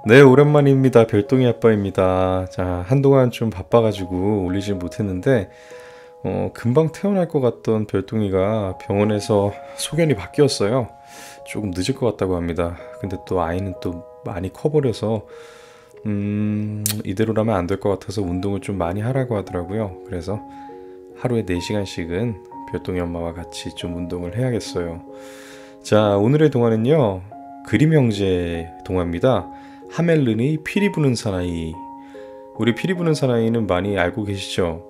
네, 오랜만입니다. 별똥이 아빠입니다. 자, 한동안 좀 바빠가지고 올리질 못했는데, 금방 태어날 것 같던 별똥이가 병원에서 소견이 바뀌었어요. 조금 늦을 것 같다고 합니다. 근데 또 아이는 또 많이 커버려서, 이대로라면 안 될 것 같아서 운동을 좀 많이 하라고 하더라고요. 그래서 하루에 4시간씩은 별똥이 엄마와 같이 좀 운동을 해야겠어요. 자, 오늘의 동화는요, 그림 형제 동화입니다. 하멜른의 피리 부는 사나이. 우리 피리 부는 사나이는 많이 알고 계시죠?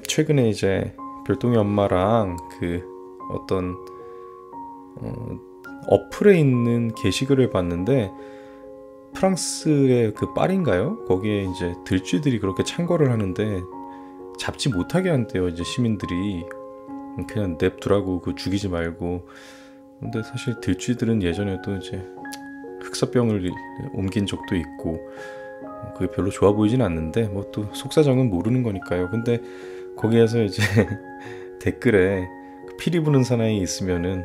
최근에 이제 별똥이 엄마랑 그 어떤 어플에 있는 게시글을 봤는데, 프랑스의 그 파리인가요? 거기에 이제 들쥐들이 그렇게 창궐을 하는데 잡지 못하게 한대요. 이제 시민들이 그냥 냅두라고, 그 죽이지 말고. 근데 사실 들쥐들은 예전에도 이제 흑사병을 옮긴 적도 있고 그게 별로 좋아 보이진 않는데, 뭐 또 속사정은 모르는 거니까요. 근데 거기에서 이제 댓글에 피리 부는 사나이 있으면은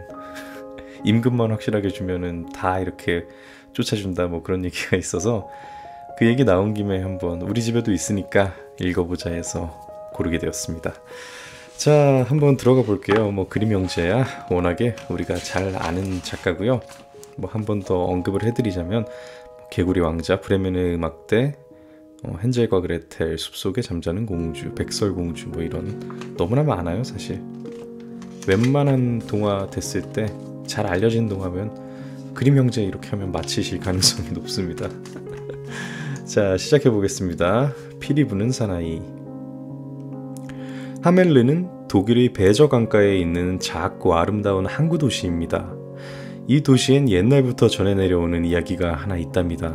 임금만 확실하게 주면은 다 이렇게 쫓아준다, 뭐 그런 얘기가 있어서 그 얘기 나온 김에 한번 우리 집에도 있으니까 읽어보자 해서 고르게 되었습니다. 자, 한번 들어가 볼게요. 뭐 그림 형제야 워낙에 우리가 잘 아는 작가고요. 뭐 한 번 더 언급을 해드리자면 개구리 왕자, 브레멘의 음악대, 헨젤과 그레텔, 숲속에 잠자는 공주, 백설공주, 뭐 이런 너무나 많아요. 사실 웬만한 동화 됐을 때 잘 알려진 동화면 그림 형제 이렇게 하면 맞히실 가능성이 높습니다. 자, 시작해 보겠습니다. 피리 부는 사나이. 하멜르는 독일의 베저 강가에 있는 작고 아름다운 항구 도시입니다. 이 도시엔 옛날부터 전해 내려오는 이야기가 하나 있답니다.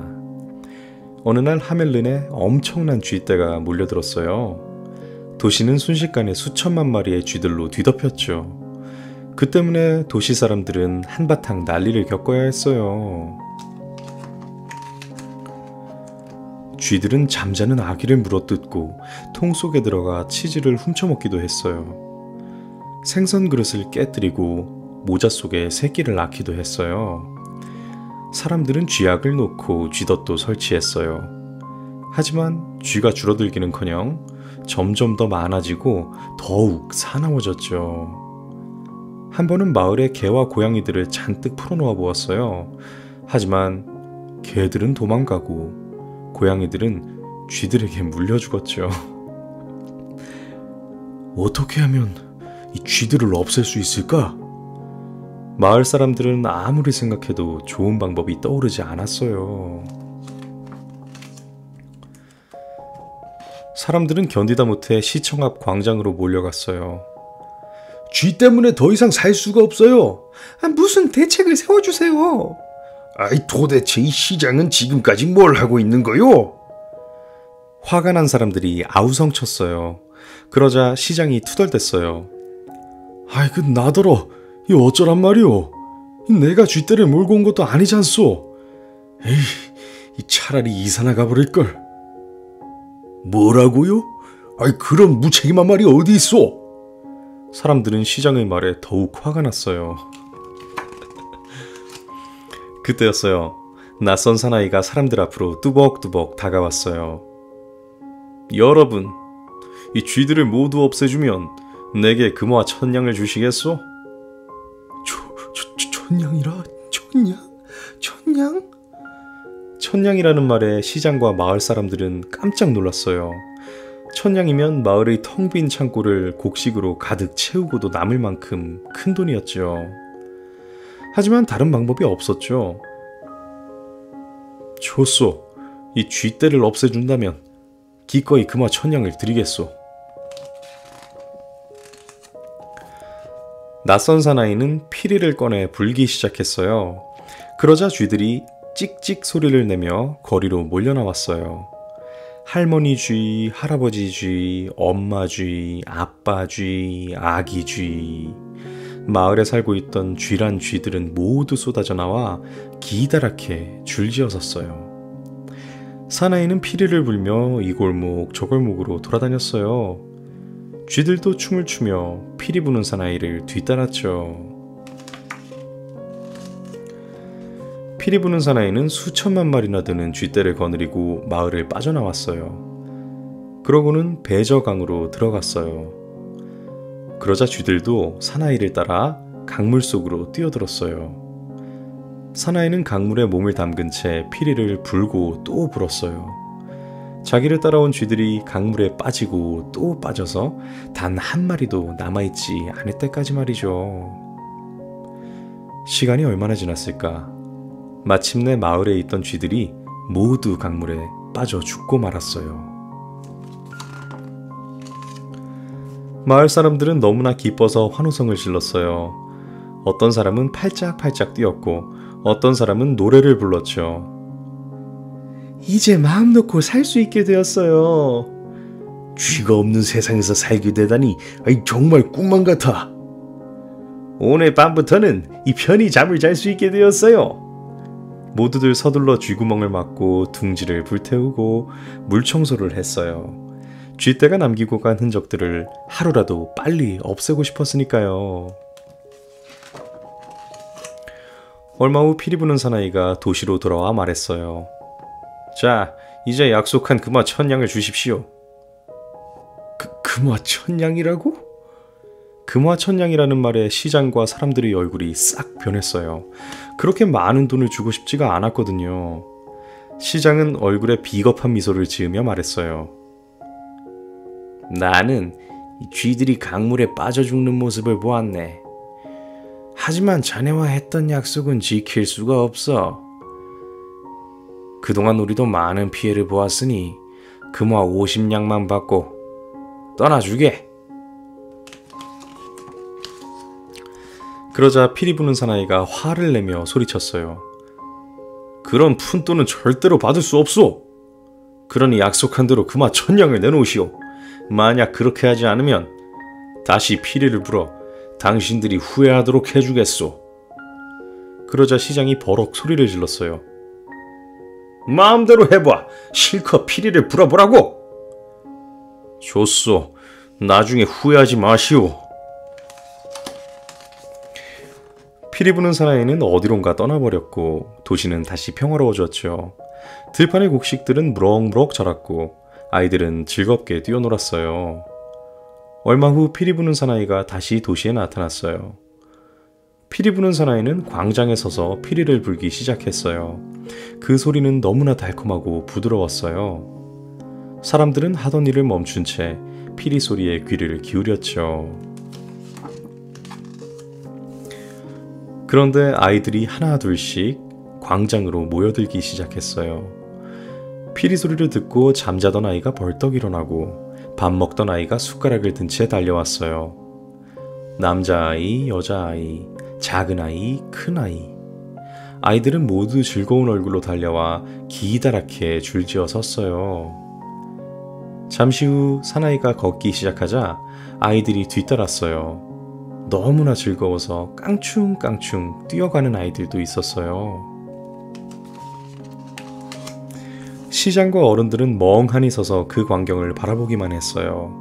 어느 날 하멜른에 엄청난 쥐떼가 몰려들었어요. 도시는 순식간에 수천만 마리의 쥐들로 뒤덮였죠. 그 때문에 도시 사람들은 한바탕 난리를 겪어야 했어요. 쥐들은 잠자는 아기를 물어뜯고 통 속에 들어가 치즈를 훔쳐먹기도 했어요. 생선 그릇을 깨뜨리고 모자 속에 새끼를 낳기도 했어요. 사람들은 쥐약을 놓고 쥐덫도 설치했어요. 하지만 쥐가 줄어들기는커녕 점점 더 많아지고 더욱 사나워졌죠. 한 번은 마을에 개와 고양이들을 잔뜩 풀어놓아 보았어요. 하지만 개들은 도망가고 고양이들은 쥐들에게 물려 죽었죠. 어떻게 하면 이 쥐들을 없앨 수 있을까? 마을 사람들은 아무리 생각해도 좋은 방법이 떠오르지 않았어요. 사람들은 견디다 못해 시청 앞 광장으로 몰려갔어요. 쥐 때문에 더 이상 살 수가 없어요. 무슨 대책을 세워주세요. 도대체 이 시장은 지금까지 뭘 하고 있는 거요? 화가 난 사람들이 아우성쳤어요. 그러자 시장이 투덜댔어요. 나더러 이 어쩌란 말이오. 내가 쥐떼를 몰고 온 것도 아니잖소. 차라리 이사 나가 버릴걸. 뭐라고요? 그런 무책임한 말이 어디 있어? 사람들은 시장의 말에 더욱 화가 났어요. 그때였어요. 낯선 사나이가 사람들 앞으로 뚜벅뚜벅 다가왔어요. 여러분, 이 쥐들을 모두 없애주면 내게 금화와 천냥을 주시겠소? 천냥이라? 천냥? 천냥이라는 말에 시장과 마을 사람들은 깜짝 놀랐어요. 천냥이면 마을의 텅 빈 창고를 곡식으로 가득 채우고도 남을 만큼 큰 돈이었죠. 하지만 다른 방법이 없었죠. 좋소. 이 쥐떼를 없애준다면 기꺼이 금화 천냥을 드리겠소. 낯선 사나이는 피리를 꺼내 불기 시작했어요. 그러자 쥐들이 찍찍 소리를 내며 거리로 몰려나왔어요. 할머니 쥐, 할아버지 쥐, 엄마 쥐, 아빠 쥐, 아기 쥐. 마을에 살고 있던 쥐란 쥐들은 모두 쏟아져 나와 기다랗게 줄지어 섰어요. 사나이는 피리를 불며 이 골목 저 골목으로 돌아다녔어요. 쥐들도 춤을 추며 피리 부는 사나이를 뒤따랐죠. 피리 부는 사나이는 수천만 마리나 되는 쥐떼를 거느리고 마을을 빠져나왔어요. 그러고는 배저강으로 들어갔어요. 그러자 쥐들도 사나이를 따라 강물 속으로 뛰어들었어요. 사나이는 강물에 몸을 담근 채 피리를 불고 또 불었어요. 자기를 따라온 쥐들이 강물에 빠지고 또 빠져서 단 한 마리도 남아있지 않을 때까지 말이죠. 시간이 얼마나 지났을까? 마침내 마을에 있던 쥐들이 모두 강물에 빠져 죽고 말았어요. 마을 사람들은 너무나 기뻐서 환호성을 질렀어요. 어떤 사람은 팔짝팔짝 뛰었고 어떤 사람은 노래를 불렀죠. 이제 마음 놓고 살 수 있게 되었어요. 쥐가 없는 세상에서 살게 되다니 정말 꿈만 같아. 오늘 밤부터는 이 편히 잠을 잘 수 있게 되었어요. 모두들 서둘러 쥐구멍을 막고 둥지를 불태우고 물청소를 했어요. 쥐떼가 남기고 간 흔적들을 하루라도 빨리 없애고 싶었으니까요. 얼마 후 피리 부는 사나이가 도시로 돌아와 말했어요. 자, 이제 약속한 금화 1000양을 주십시오. 금화 1000양이라고? 금화 1000양이라는 말에 시장과 사람들의 얼굴이 싹 변했어요. 그렇게 많은 돈을 주고 싶지가 않았거든요. 시장은 얼굴에 비겁한 미소를 지으며 말했어요. 나는 쥐들이 강물에 빠져 죽는 모습을 보았네. 하지만 자네와 했던 약속은 지킬 수가 없어. 그동안 우리도 많은 피해를 보았으니 금화 50냥만 받고 떠나주게. 그러자 피리 부는 사나이가 화를 내며 소리쳤어요. 그런 푼돈은 절대로 받을 수 없소. 그러니 약속한 대로 금화 1000냥을 내놓으시오. 만약 그렇게 하지 않으면 다시 피리를 불어 당신들이 후회하도록 해주겠소. 그러자 시장이 버럭 소리를 질렀어요. 마음대로 해봐. 실컷 피리를 불어보라고. 좋소. 나중에 후회하지 마시오. 피리 부는 사나이는 어디론가 떠나버렸고 도시는 다시 평화로워졌죠. 들판의 곡식들은 무럭무럭 자랐고 아이들은 즐겁게 뛰어놀았어요. 얼마 후 피리 부는 사나이가 다시 도시에 나타났어요. 피리 부는 사나이는 광장에 서서 피리를 불기 시작했어요. 그 소리는 너무나 달콤하고 부드러웠어요. 사람들은 하던 일을 멈춘 채 피리 소리에 귀를 기울였죠. 그런데 아이들이 하나 둘씩 광장으로 모여들기 시작했어요. 피리 소리를 듣고 잠자던 아이가 벌떡 일어나고 밥 먹던 아이가 숟가락을 든 채 달려왔어요. 남자아이, 여자아이, 작은아이, 큰아이. 아이들은 모두 즐거운 얼굴로 달려와 기다랗게 줄지어 섰어요. 잠시 후 사나이가 걷기 시작하자 아이들이 뒤따랐어요. 너무나 즐거워서 깡충깡충 뛰어가는 아이들도 있었어요. 시장과 어른들은 멍하니 서서 그 광경을 바라보기만 했어요.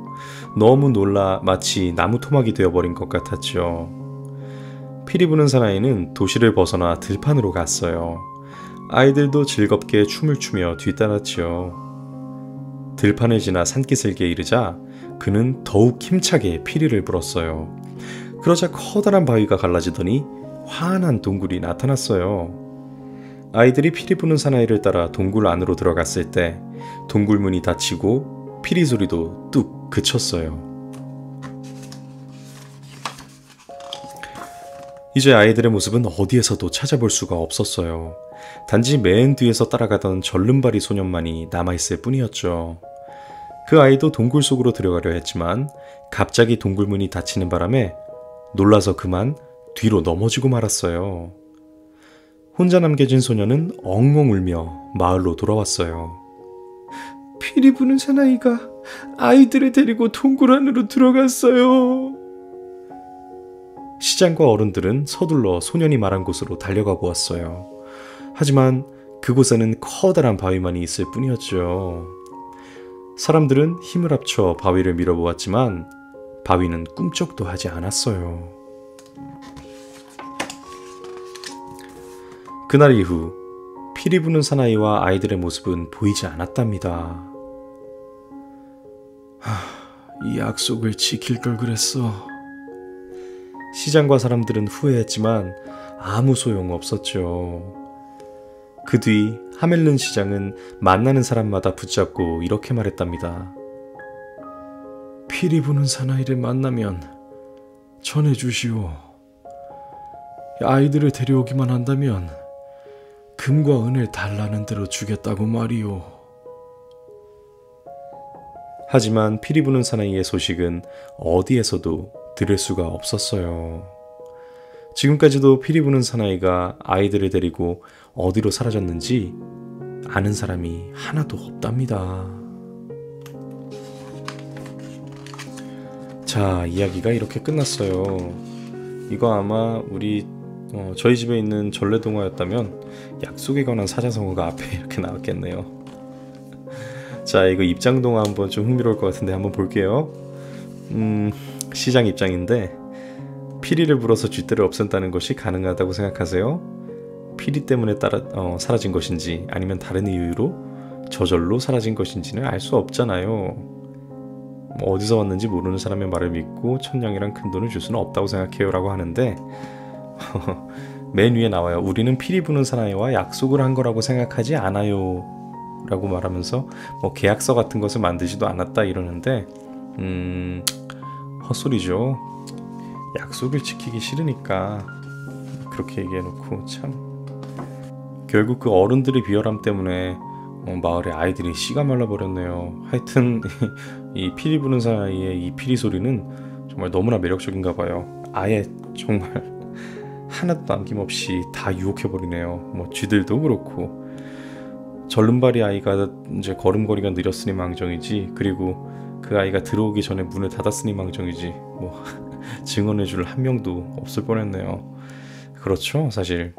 너무 놀라 마치 나무 토막이 되어버린 것 같았죠. 피리 부는 사나이는 도시를 벗어나 들판으로 갔어요. 아이들도 즐겁게 춤을 추며 뒤따랐죠. 들판을 지나 산기슭에 이르자 그는 더욱 힘차게 피리를 불었어요. 그러자 커다란 바위가 갈라지더니 환한 동굴이 나타났어요. 아이들이 피리 부는 사나이를 따라 동굴 안으로 들어갔을 때 동굴 문이 닫히고 피리 소리도 뚝 그쳤어요. 이제 아이들의 모습은 어디에서도 찾아볼 수가 없었어요. 단지 맨 뒤에서 따라가던 절름발이 소년만이 남아있을 뿐이었죠. 그 아이도 동굴 속으로 들어가려 했지만 갑자기 동굴 문이 닫히는 바람에 놀라서 그만 뒤로 넘어지고 말았어요. 혼자 남겨진 소녀는 엉엉 울며 마을로 돌아왔어요. 피리 부는 사나이가 아이들을 데리고 동굴 안으로 들어갔어요. 시장과 어른들은 서둘러 소년이 말한 곳으로 달려가 보았어요. 하지만 그곳에는 커다란 바위만이 있을 뿐이었죠. 사람들은 힘을 합쳐 바위를 밀어보았지만 바위는 꿈쩍도 하지 않았어요. 그날 이후 피리 부는 사나이와 아이들의 모습은 보이지 않았답니다. 이 약속을 지킬 걸 그랬어. 시장과 사람들은 후회했지만 아무 소용없었죠. 그 뒤 하멜른 시장은 만나는 사람마다 붙잡고 이렇게 말했답니다. 피리 부는 사나이를 만나면 전해주시오. 아이들을 데려오기만 한다면 금과 은을 달라는 대로 주겠다고 말이오. 하지만 피리 부는 사나이의 소식은 어디에서도 들을 수가 없었어요. 지금까지도 피리 부는 사나이가 아이들을 데리고 어디로 사라졌는지 아는 사람이 하나도 없답니다. 자, 이야기가 이렇게 끝났어요. 이거 아마 저희 집에 있는 전래동화였다면 약속에 관한 사자성어가 앞에 이렇게 나왔겠네요. 자, 이거 입장동화 한번 좀 흥미로울 것 같은데 한번 볼게요. 시장 입장인데, 피리를 불어서 쥐떼를 없앤다는 것이 가능하다고 생각하세요? 피리 때문에 사라진 것인지 아니면 다른 이유로 저절로 사라진 것인지는 알 수 없잖아요. 어디서 왔는지 모르는 사람의 말을 믿고 천냥이랑 큰돈을 줄 수는 없다고 생각해요 라고 하는데 맨 위에 나와요. 우리는 피리 부는 사나이와 약속을 한 거라고 생각하지 않아요 라고 말하면서 계약서 같은 것을 만들지도 않았다 이러는데 헛소리죠. 약속을 지키기 싫으니까 그렇게 얘기해놓고 참 결국 그 어른들의 비열함 때문에 마을의 아이들이 씨가 말라버렸네요. 하여튼 이 피리 부는 사나이의 이 피리 소리는 정말 너무나 매력적인가 봐요. 아예 정말 하나도 남김없이 다 유혹해버리네요. 쥐들도 그렇고 절름발이 아이가 이제 걸음걸이가 느렸으니 망정이지, 그리고 그 아이가 들어오기 전에 문을 닫았으니 망정이지 증언해줄 한 명도 없을 뻔했네요. 그렇죠. 사실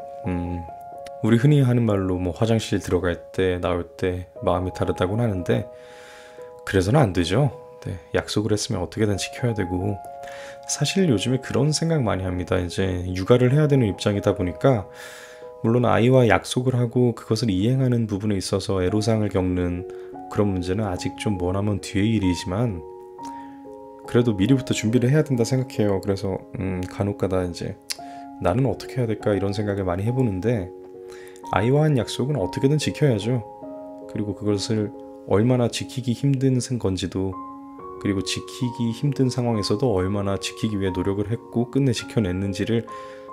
우리 흔히 하는 말로 화장실 들어갈 때 나올 때 마음이 다르다고는 하는데 그래서는 안 되죠. 네, 약속을 했으면 어떻게든 지켜야 되고, 사실 요즘에 그런 생각 많이 합니다. 이제 육아를 해야 되는 입장이다 보니까 물론 아이와 약속을 하고 그것을 이행하는 부분에 있어서 애로사항을 겪는 그런 문제는 아직 좀 머나먼 뒤의 일이지만 그래도 미리부터 준비를 해야 된다 생각해요. 그래서 간혹가다 이제 나는 어떻게 해야 될까 이런 생각을 많이 해보는데, 아이와 한 약속은 어떻게든 지켜야죠. 그리고 그것을 얼마나 지키기 힘든 건지도, 그리고 지키기 힘든 상황에서도 얼마나 지키기 위해 노력을 했고 끝내 지켜냈는지를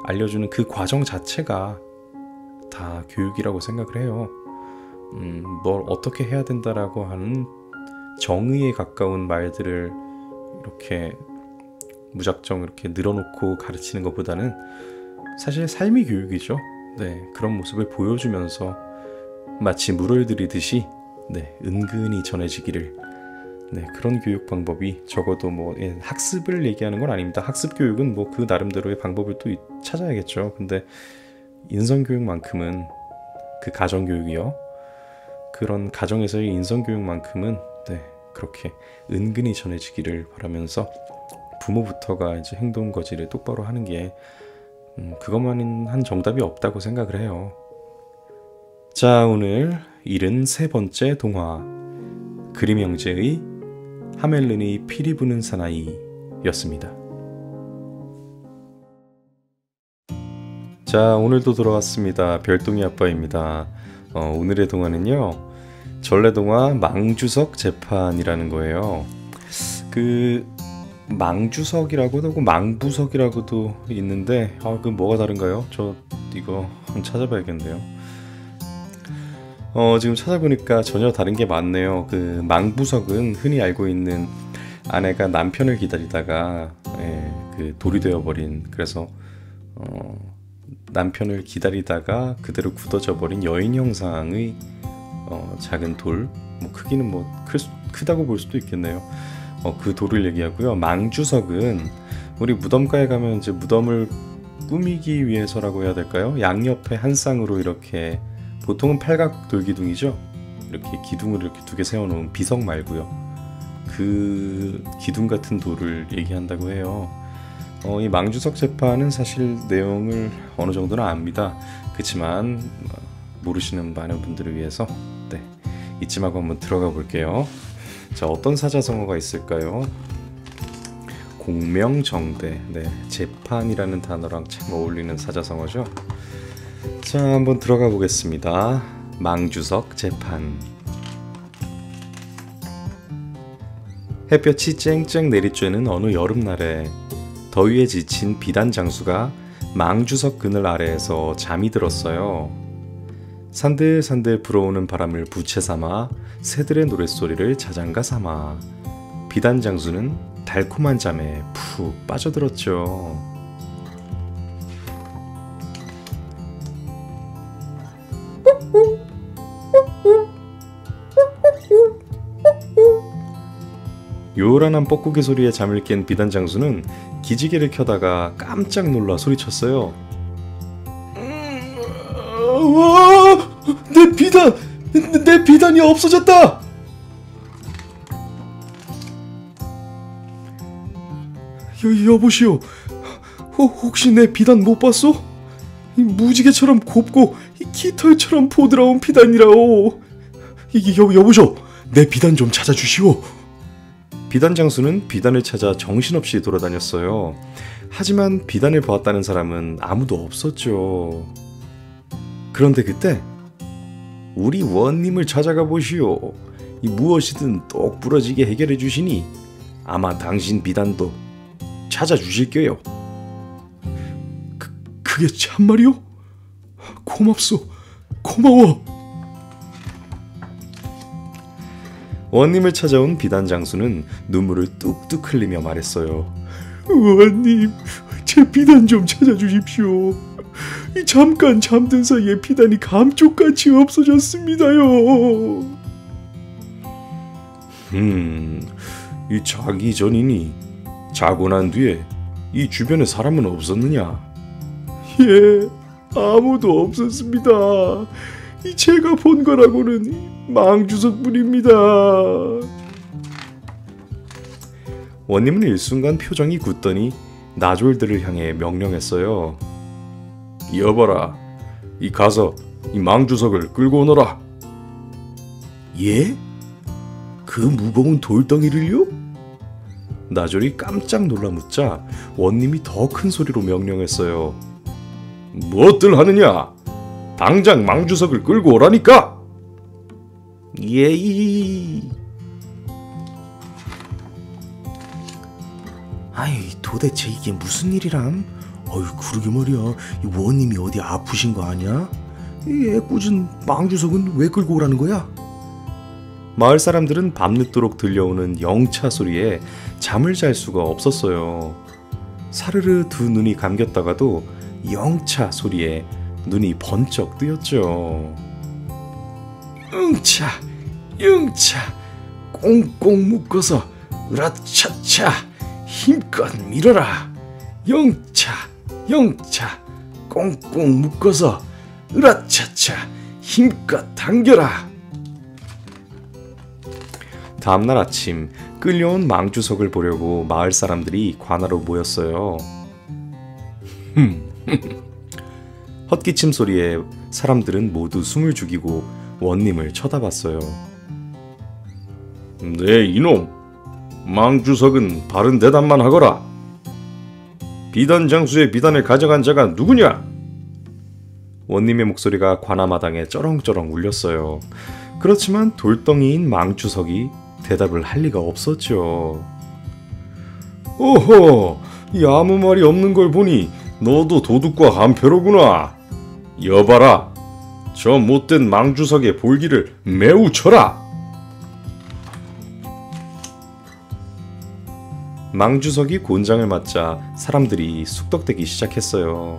알려주는 그 과정 자체가 다 교육이라고 생각을 해요. 뭘 어떻게 해야 된다라고 하는 정의에 가까운 말들을 이렇게 무작정 이렇게 늘어놓고 가르치는 것보다는 사실 삶이 교육이죠. 네, 그런 모습을 보여주면서 마치 물을 들이듯이 은근히 전해지기를, 그런 교육 방법이 적어도 학습을 얘기하는 건 아닙니다. 학습 교육은 그 나름대로의 방법을 또 찾아야겠죠. 근데 인성교육만큼은 그 가정교육이요. 그런 가정에서의 인성교육만큼은 그렇게 은근히 전해지기를 바라면서 부모부터가 이제 행동 거지를 똑바로 하는 게 그것만은 한 정답이 없다고 생각을 해요. 자, 오늘 73번째 동화 그림 형제의 하멜른이 피리 부는 사나이였습니다. 자, 오늘도 돌아왔습니다. 별똥이 아빠입니다. 오늘의 동화는요, 전래동화 망주석 재판이라는 거예요. 그 망주석이라고도 하고 망부석이라고도 있는데 그 뭐가 다른가요? 저 이거 한번 찾아봐야겠네요. 지금 찾아보니까 전혀 다른 게 많네요. 그 망부석은 흔히 알고 있는 아내가 남편을 기다리다가 그 돌이 되어버린, 그래서 남편을 기다리다가 그대로 굳어져 버린 여인 형상의 작은 돌, 크기는 크다고 볼 수도 있겠네요. 그 돌을 얘기하고요. 망주석은 우리 무덤가에 가면 이제 무덤을 꾸미기 위해서라고 해야 될까요? 양옆에 한 쌍으로 이렇게, 보통은 팔각 돌기둥이죠. 이렇게 기둥을 이렇게 두 개 세워놓은 비석 말고요. 그 기둥 같은 돌을 얘기한다고 해요. 이 망주석 재판은 사실 내용을 어느 정도는 압니다. 그치만 모르시는 많은 분들을 위해서 이쯤하고 한번 들어가 볼게요. 자, 어떤 사자성어가 있을까요? 공명정대. 재판이라는 단어랑 참 어울리는 사자성어죠. 자, 한번 들어가 보겠습니다. 망주석 재판. 햇볕이 쨍쨍 내리쬐는 어느 여름날에 더위에 지친 비단 장수가 망주석 그늘 아래에서 잠이 들었어요. 산들산들 불어오는 바람을 부채 삼아 새들의 노랫소리를 자장가 삼아 비단 장수는 달콤한 잠에 푹 빠져들었죠. 요란한 뻐꾸기 소리에 잠을 깬 비단 장수는 기지개를 켜다가 깜짝 놀라 소리쳤어요. 와, 내 비단이 없어졌다. 여보시오, 혹시 내 비단 못 봤소? 무지개처럼 곱고 깃털처럼 보드라운 비단이라오. 여보시오, 내 비단 좀 찾아주시오. 비단 장수는 비단을 찾아 정신없이 돌아다녔어요. 하지만 비단을 보았다는 사람은 아무도 없었죠. 그런데 그때 우리 원님을 찾아가 보시오. 무엇이든 똑 부러지게 해결해 주시니 아마 당신 비단도 찾아주실게요. 그게 참말이오? 고맙소. 고마워. 원님을 찾아온 비단 장수는 눈물을 뚝뚝 흘리며 말했어요. 원님, 제 비단 좀 찾아주십시오. 잠깐 잠든 사이에 비단이 감쪽같이 없어졌습니다요. 이 자기 전이니 자고 난 뒤에 이 주변에 사람은 없었느냐? 예, 아무도 없었습니다. 제가 본 거라고는 망주석뿐입니다. 원님은 일순간 표정이 굳더니 나졸들을 향해 명령했어요. 여봐라, 이 가서 이 망주석을 끌고 오너라. 예? 그 무거운 돌덩이를요? 나졸이 깜짝 놀라 묻자 원님이 더 큰 소리로 명령했어요. 무엇들 하느냐? 당장 망주석을 끌고 오라니까! 예이. 아이, 도대체 이게 무슨 일이람? 그러게 말이야. 이 원님이 어디 아프신 거 아니야? 이 애꿎은 망주석은 왜 끌고 오라는 거야? 마을 사람들은 밤늦도록 들려오는 영차 소리에 잠을 잘 수가 없었어요. 사르르 두 눈이 감겼다가도 영차 소리에 눈이 번쩍 뜨였죠. 응차, 영차, 꽁꽁 묶어서 으라차차 힘껏 밀어라. 영차, 영차, 꽁꽁 묶어서 으라차차 힘껏 당겨라. 다음날 아침 끌려온 망주석을 보려고 마을 사람들이 관아로 모였어요. 헛기침 소리에 사람들은 모두 숨을 죽이고 원님을 쳐다봤어요. 네, 이놈, 망주석은 바른 대답만 하거라. 비단 장수의 비단을 가져간 자가 누구냐? 원님의 목소리가 관아마당에 쩌렁쩌렁 울렸어요. 그렇지만 돌덩이인 망주석이 대답을 할 리가 없었죠. 오호, 이 아무 말이 없는 걸 보니 너도 도둑과 한패로구나. 여봐라, 저 못된 망주석의 볼기를 매우 쳐라. 망주석이 곤장을 맞자 사람들이 쑥덕대기 시작했어요.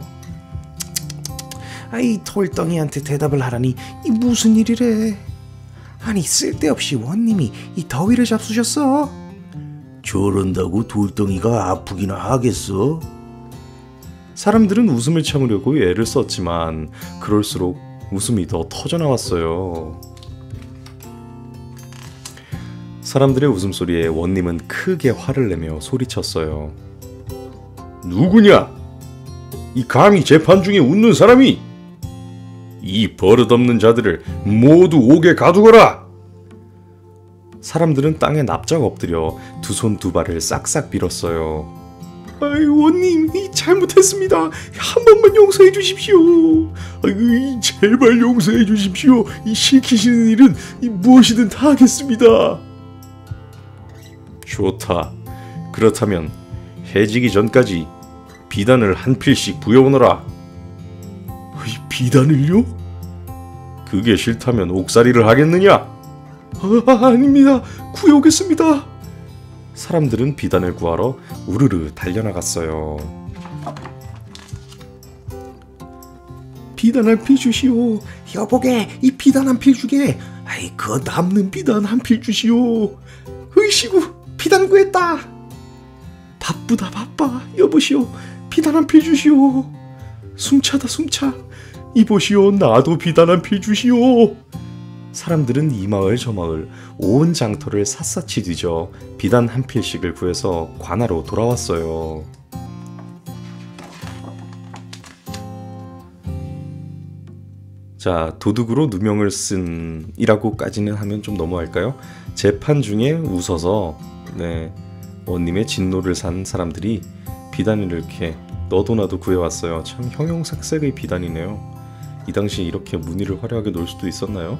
아이, 돌덩이한테 대답을 하라니 이 무슨 일이래? 아니, 쓸데없이 원님이 이 더위를 잡수셨어? 저런다고 돌덩이가 아프기나 하겠어? 사람들은 웃음을 참으려고 애를 썼지만 그럴수록 웃음이 더 터져나왔어요. 사람들의 웃음소리에 원님은 크게 화를 내며 소리쳤어요. 누구냐? 이 감히 재판 중에 웃는 사람이? 이 버릇없는 자들을 모두 옥에 가두거라. 사람들은 땅에 납작 엎드려 두 손 두 발을 싹싹 빌었어요. 아이, 원님, 잘못했습니다. 한 번만 용서해 주십시오. 아이고, 제발 용서해 주십시오. 시키시는 일은 무엇이든 다 하겠습니다. 좋다. 그렇다면 해지기 전까지 비단을 한 필씩 부여오너라. 비단을요? 그게 싫다면 옥살이를 하겠느냐? 아닙니다. 구해오겠습니다. 사람들은 비단을 구하러 우르르 달려나갔어요. 비단 한 필 주시오. 여보게, 이 비단 한 필 주게. 아이, 그 남는 비단 한 필 주시오. 으이시구, 비단 구했다. 바쁘다 바빠. 여보시오, 비단 한 필 주시오. 숨차다 숨차. 이보시오, 나도 비단 한 필 주시오. 사람들은 이 마을 저 마을 온 장터를 샅샅이 뒤져 비단 한 필씩을 구해서 관하로 돌아왔어요. 자, 도둑으로 누명을 쓴 이라고까지는 하면 좀 너무할까요? 재판 중에 웃어서 원님의 진노를 산 사람들이 비단을 이렇게 너도 나도 구해왔어요. 참 형용삭색의 비단이네요. 이 당시 이렇게 무늬를 화려하게 놓을 수도 있었나요?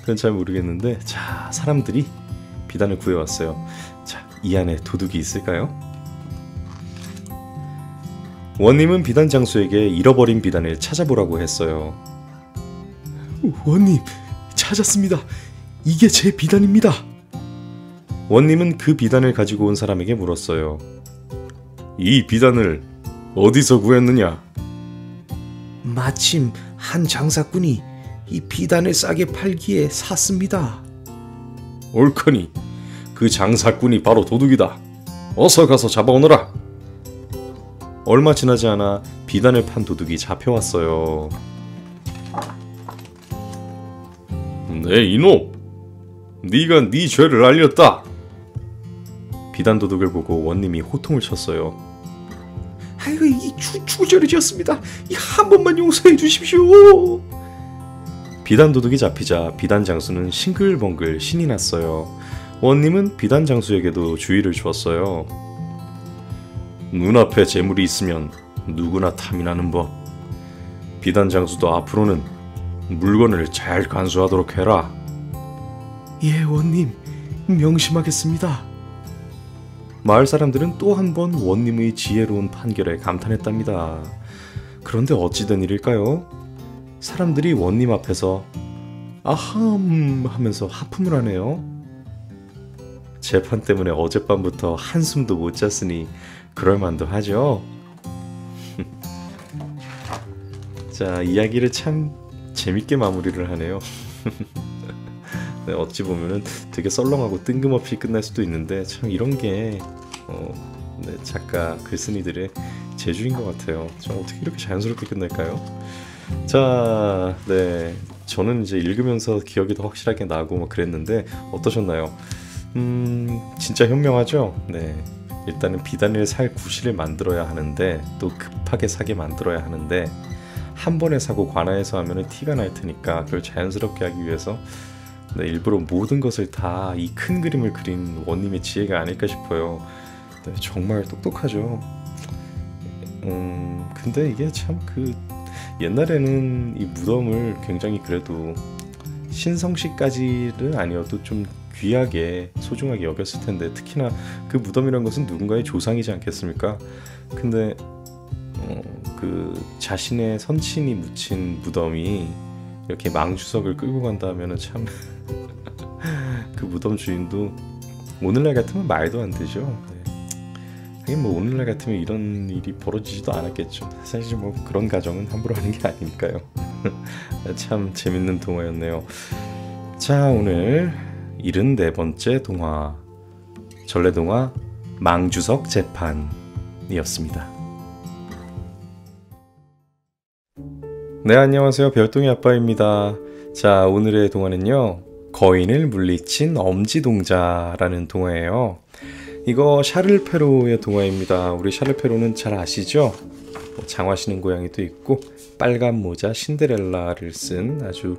그건 잘 모르겠는데, 자, 사람들이 비단을 구해왔어요. 자, 이 안에 도둑이 있을까요? 원님은 비단 장수에게 잃어버린 비단을 찾아보라고 했어요. 원님, 찾았습니다. 이게 제 비단입니다. 원님은 그 비단을 가지고 온 사람에게 물었어요. 이 비단을 어디서 구했느냐? 마침 한 장사꾼이 이 비단을 싸게 팔기에 샀습니다. 옳거니 그 장사꾼이 바로 도둑이다. 어서 가서 잡아오너라. 얼마 지나지 않아 비단을 판 도둑이 잡혀왔어요. 네 이놈, 네가 네 죄를 알렸다. 비단 도둑을 보고 원님이 호통을 쳤어요. 아이고, 이 주저리 지었습니다. 한 번만 용서해 주십시오. 비단 도둑이 잡히자 비단 장수는 싱글벙글 신이 났어요. 원님은 비단 장수에게도 주의를 주었어요. 눈앞에 재물이 있으면 누구나 탐이 나는 법. 비단 장수도 앞으로는 물건을 잘 간수하도록 해라. 예, 원님, 명심하겠습니다. 마을 사람들은 또 한 번 원님의 지혜로운 판결에 감탄했답니다. 그런데 어찌된 일일까요? 사람들이 원님 앞에서 아함 하면서 하품을 하네요. 재판 때문에 어젯밤부터 한숨도 못 잤으니 그럴만도 하죠. 자, 이야기를 참 재밌게 마무리를 하네요. 네, 어찌 보면은 되게 썰렁하고 뜬금없이 끝날 수도 있는데 참 이런 게 작가 글쓴이들의 재주인 것 같아요. 참 어떻게 이렇게 자연스럽게 끝날까요? 자, 네, 저는 이제 읽으면서 기억이 더 확실하게 나고 막 그랬는데 어떠셨나요? 진짜 현명하죠? 네, 일단은 비단을 살 구실을 만들어야 하는데 또 급하게 사게 만들어야 하는데 한 번에 사고 관아에서 하면은 티가 날 테니까 그걸 자연스럽게 하기 위해서 일부러 모든 것을 다 이 큰 그림을 그린 원님의 지혜가 아닐까 싶어요. 네, 정말 똑똑하죠. 근데 이게 참 옛날에는 이 무덤을 굉장히 그래도 신성시까지는 아니어도 좀 귀하게 소중하게 여겼을 텐데, 특히나 그 무덤이란 것은 누군가의 조상이지 않겠습니까? 근데 그 자신의 선친이 묻힌 무덤이 이렇게 망주석을 끌고 간다 하면은 참 그 무덤 주인도 오늘날 같으면 말도 안 되죠. 네. 하긴 뭐 오늘날 같으면 이런 일이 벌어지지도 않았겠죠. 사실 뭐 그런 가정은 함부로 하는 게 아니니까요. 참 재밌는 동화였네요. 자, 오늘 74번째 동화, 전래동화 망주석 재판이었습니다. 네, 안녕하세요. 별똥이 아빠입니다. 자, 오늘의 동화는요, 거인을 물리친 엄지동자라는 동화예요. 이거 샤를 페로의 동화입니다. 우리 샤를 페로는 잘 아시죠? 장화시는 고양이도 있고 빨간 모자 신데렐라를 쓴 아주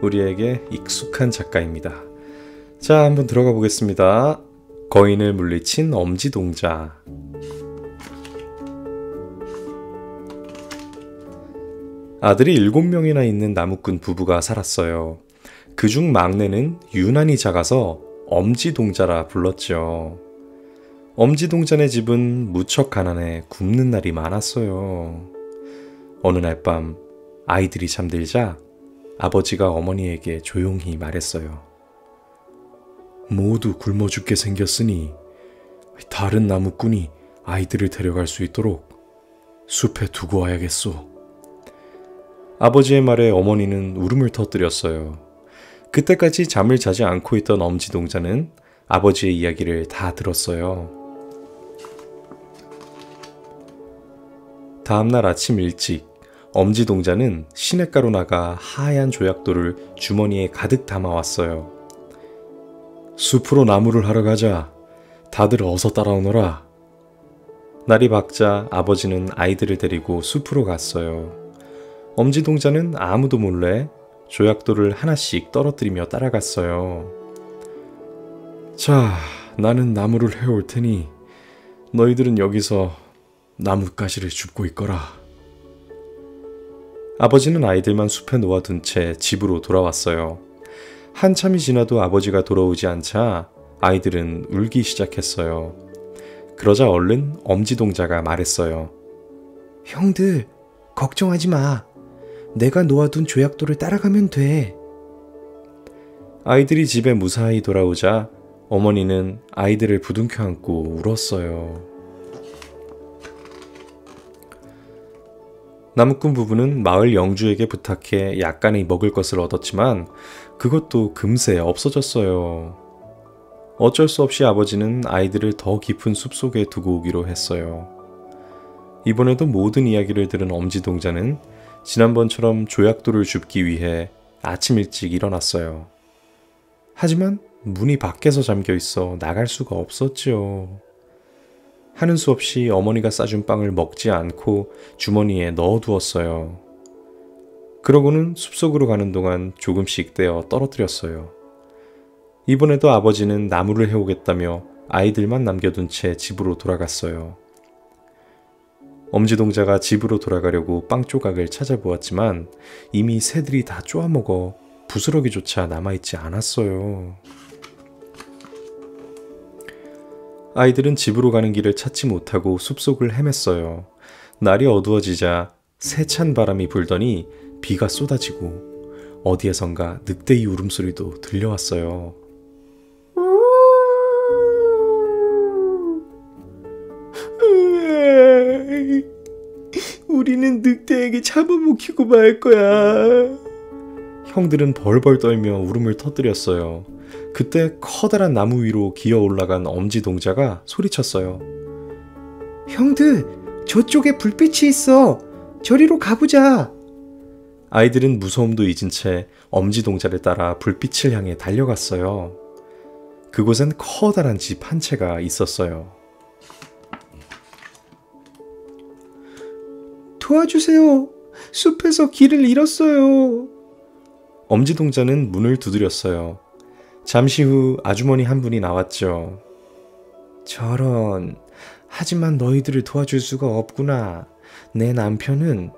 우리에게 익숙한 작가입니다. 자, 한번 들어가 보겠습니다. 거인을 물리친 엄지동자. 아들이 7명이나 있는 나무꾼 부부가 살았어요. 그중 막내는 유난히 작아서 엄지동자라 불렀죠. 엄지동자네 집은 무척 가난해 굶는 날이 많았어요. 어느 날 밤 아이들이 잠들자 아버지가 어머니에게 조용히 말했어요. 모두 굶어 죽게 생겼으니 다른 나무꾼이 아이들을 데려갈 수 있도록 숲에 두고 와야겠소. 아버지의 말에 어머니는 울음을 터뜨렸어요. 그때까지 잠을 자지 않고 있던 엄지동자는 아버지의 이야기를 다 들었어요. 다음날 아침 일찍 엄지동자는 시냇가로 나가 하얀 조약돌을 주머니에 가득 담아왔어요. 숲으로 나무를 하러 가자. 다들 어서 따라오너라. 날이 밝자 아버지는 아이들을 데리고 숲으로 갔어요. 엄지동자는 아무도 몰래 조약돌을 하나씩 떨어뜨리며 따라갔어요. 자, 나는 나무를 해올 테니 너희들은 여기서 나뭇가지를 줍고 있거라. 아버지는 아이들만 숲에 놓아둔 채 집으로 돌아왔어요. 한참이 지나도 아버지가 돌아오지 않자 아이들은 울기 시작했어요. 그러자 얼른 엄지동자가 말했어요. 형들, 걱정하지 마. 내가 놓아둔 조약돌을 따라가면 돼. 아이들이 집에 무사히 돌아오자 어머니는 아이들을 부둥켜 안고 울었어요. 나무꾼 부부는 마을 영주에게 부탁해 약간의 먹을 것을 얻었지만 그것도 금세 없어졌어요. 어쩔 수 없이 아버지는 아이들을 더 깊은 숲속에 두고 오기로 했어요. 이번에도 모든 이야기를 들은 엄지동자는 지난번처럼 조약돌을 줍기 위해 아침 일찍 일어났어요. 하지만 문이 밖에서 잠겨 있어 나갈 수가 없었죠. 하는 수 없이 어머니가 싸준 빵을 먹지 않고 주머니에 넣어두었어요. 그러고는 숲속으로 가는 동안 조금씩 떼어 떨어뜨렸어요. 이번에도 아버지는 나무를 해오겠다며 아이들만 남겨둔 채 집으로 돌아갔어요. 엄지동자가 집으로 돌아가려고 빵 조각을 찾아보았지만 이미 새들이 다 쪼아먹어 부스러기조차 남아있지 않았어요. 아이들은 집으로 가는 길을 찾지 못하고 숲속을 헤맸어요. 날이 어두워지자 세찬 바람이 불더니 비가 쏟아지고 어디에선가 늑대의 울음소리도 들려왔어요. 우리는 늑대에게 잡아먹히고 말 거야. 형들은 벌벌 떨며 울음을 터뜨렸어요. 그때 커다란 나무 위로 기어 올라간 엄지동자가 소리쳤어요. 형들, 저쪽에 불빛이 있어. 저리로 가보자. 아이들은 무서움도 잊은 채 엄지동자를 따라 불빛을 향해 달려갔어요. 그곳엔 커다란 집 한 채가 있었어요. 도와주세요. 숲에서 길을 잃었어요. 엄지동자는 문을 두드렸어요. 잠시 후 아주머니 한 분이 나왔죠. 저런, 하지만 너희들을 도와줄 수가 없구나. 내 남편은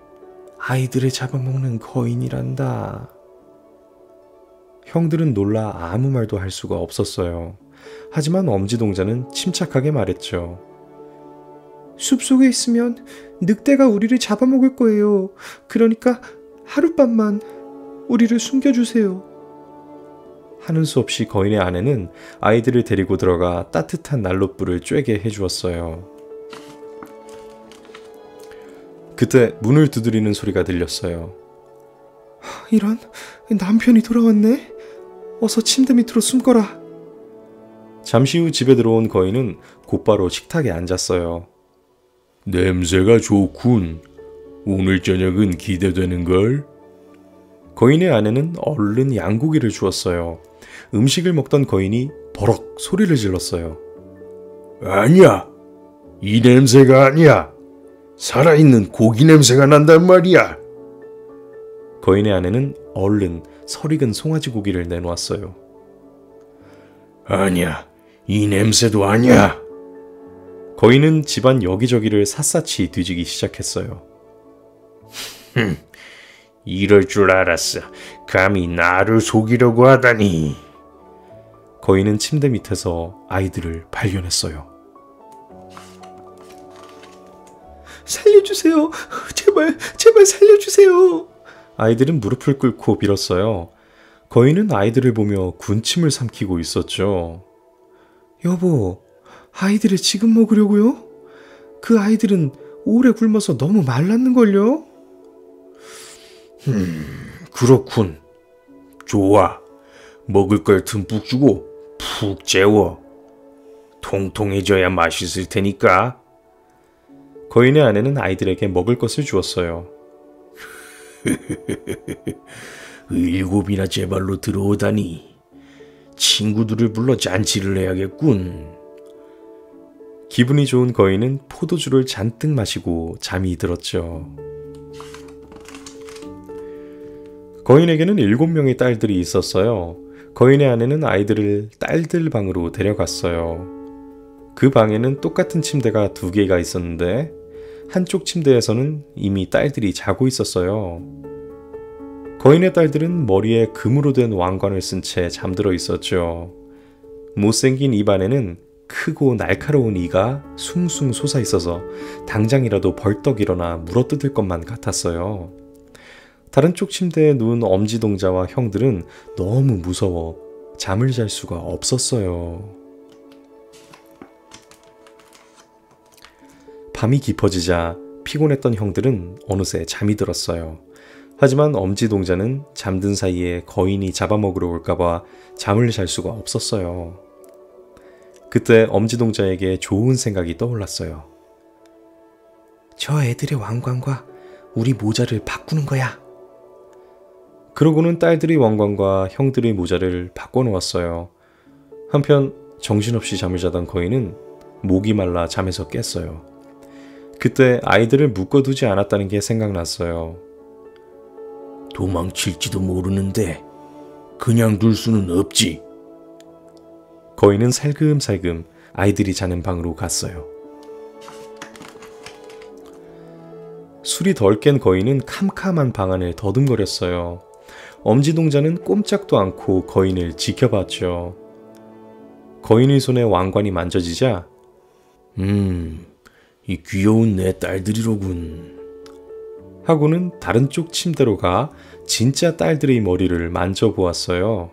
아이들을 잡아먹는 거인이란다. 형들은 놀라 아무 말도 할 수가 없었어요. 하지만 엄지동자는 침착하게 말했죠. 숲속에 있으면 늑대가 우리를 잡아먹을 거예요. 그러니까 하룻밤만 우리를 숨겨주세요. 하는 수 없이 거인의 아내는 아이들을 데리고 들어가 따뜻한 난로불을 쬐게 해주었어요. 그때 문을 두드리는 소리가 들렸어요. 이런, 남편이 돌아왔네. 어서 침대 밑으로 숨거라. 잠시 후 집에 들어온 거인은 곧바로 식탁에 앉았어요. 냄새가 좋군. 오늘 저녁은 기대되는걸? 거인의 아내는 얼른 양고기를 주었어요. 음식을 먹던 거인이 버럭 소리를 질렀어요. 아니야. 이 냄새가 아니야. 살아있는 고기 냄새가 난단 말이야. 거인의 아내는 얼른 설익은 송아지 고기를 내놓았어요. 아니야, 이 냄새도 아니야. 거인은 집안 여기저기를 샅샅이 뒤지기 시작했어요. 이럴 줄 알았어. 감히 나를 속이려고 하다니. 거인은 침대 밑에서 아이들을 발견했어요. 살려주세요. 제발 살려주세요. 아이들은 무릎을 꿇고 빌었어요. 거인은 아이들을 보며 군침을 삼키고 있었죠. 여보, 아이들을 지금 먹으려고요? 그 아이들은 오래 굶어서 너무 말랐는걸요? 그렇군. 좋아. 먹을 걸 듬뿍 주고 푹 재워. 통통해져야 맛있을 테니까. 거인의 아내는 아이들에게 먹을 것을 주었어요. 7이나 제 발로 들어오다니. 친구들을 불러 잔치를 해야겠군. 기분이 좋은 거인은 포도주를 잔뜩 마시고 잠이 들었죠. 거인에게는 7명의 딸들이 있었어요. 거인의 아내는 아이들을 딸들 방으로 데려갔어요. 그 방에는 똑같은 침대가 2개가 있었는데 한쪽 침대에서는 이미 딸들이 자고 있었어요. 거인의 딸들은 머리에 금으로 된 왕관을 쓴 채 잠들어 있었죠. 못생긴 입안에는 크고 날카로운 이가 숭숭 솟아 있어서 당장이라도 벌떡 일어나 물어뜯을 것만 같았어요. 다른 쪽 침대에 누운 엄지동자와 형들은 너무 무서워 잠을 잘 수가 없었어요. 밤이 깊어지자 피곤했던 형들은 어느새 잠이 들었어요. 하지만 엄지동자는 잠든 사이에 거인이 잡아먹으러 올까봐 잠을 잘 수가 없었어요. 그때 엄지동자에게 좋은 생각이 떠올랐어요. 저 애들의 왕관과 우리 모자를 바꾸는 거야. 그러고는 딸들의 왕관과 형들의 모자를 바꿔놓았어요. 한편 정신없이 잠을 자던 거인은 목이 말라 잠에서 깼어요. 그때 아이들을 묶어두지 않았다는 게 생각났어요. 도망칠지도 모르는데 그냥 둘 수는 없지. 거인은 살금살금 아이들이 자는 방으로 갔어요. 술이 덜 깬 거인은 캄캄한 방 안을 더듬거렸어요. 엄지동자는 꼼짝도 않고 거인을 지켜봤죠. 거인의 손에 왕관이 만져지자 이 귀여운 내 딸들이로군. 하고는 다른 쪽 침대로 가 진짜 딸들의 머리를 만져보았어요.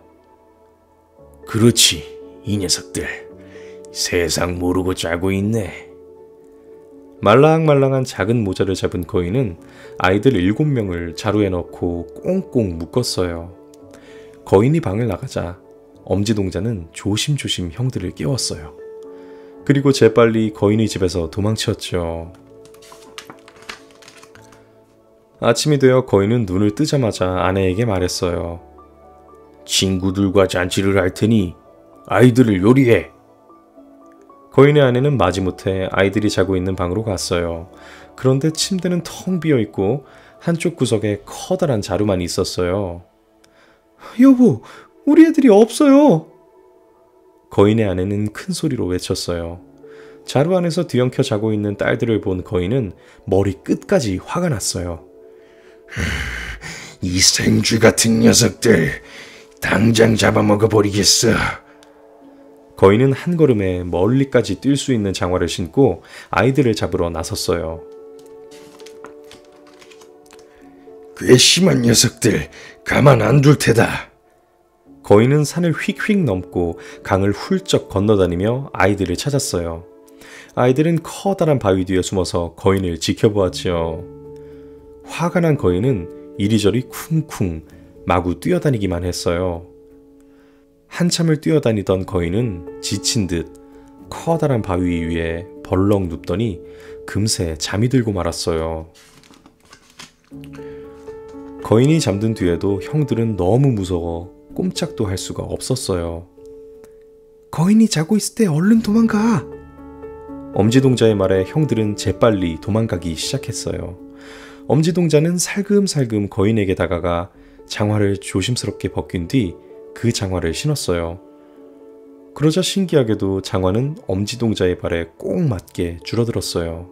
그렇지, 이 녀석들. 세상 모르고 자고 있네. 말랑말랑한 작은 모자를 잡은 거인은 아이들 7명을 자루에 넣고 꽁꽁 묶었어요. 거인이 방을 나가자 엄지동자는 조심조심 형들을 깨웠어요. 그리고 재빨리 거인의 집에서 도망쳤죠. 아침이 되어 거인은 눈을 뜨자마자 아내에게 말했어요. 친구들과 잔치를 할 테니 아이들을 요리해. 거인의 아내는 마지못해 아이들이 자고 있는 방으로 갔어요. 그런데 침대는 텅 비어있고 한쪽 구석에 커다란 자루만 있었어요. 여보, 우리 애들이 없어요. 거인의 아내는 큰 소리로 외쳤어요. 자루 안에서 뒤엉켜 자고 있는 딸들을 본 거인은 머리 끝까지 화가 났어요. 이 생쥐 같은 녀석들, 당장 잡아먹어버리겠어. 거인은 한 걸음에 멀리까지 뛸 수 있는 장화를 신고 아이들을 잡으러 나섰어요. 괘씸한 녀석들, 가만 안 둘 테다. 거인은 산을 휙휙 넘고 강을 훌쩍 건너다니며 아이들을 찾았어요. 아이들은 커다란 바위 뒤에 숨어서 거인을 지켜보았지요. 화가 난 거인은 이리저리 쿵쿵 마구 뛰어다니기만 했어요. 한참을 뛰어다니던 거인은 지친 듯 커다란 바위 위에 벌렁 눕더니 금세 잠이 들고 말았어요. 거인이 잠든 뒤에도 형들은 너무 무서워 꼼짝도 할 수가 없었어요. 거인이 자고 있을 때 얼른 도망가. 엄지동자의 말에 형들은 재빨리 도망가기 시작했어요. 엄지동자는 살금살금 거인에게 다가가 장화를 조심스럽게 벗긴 뒤 그 장화를 신었어요. 그러자 신기하게도 장화는 엄지동자의 발에 꼭 맞게 줄어들었어요.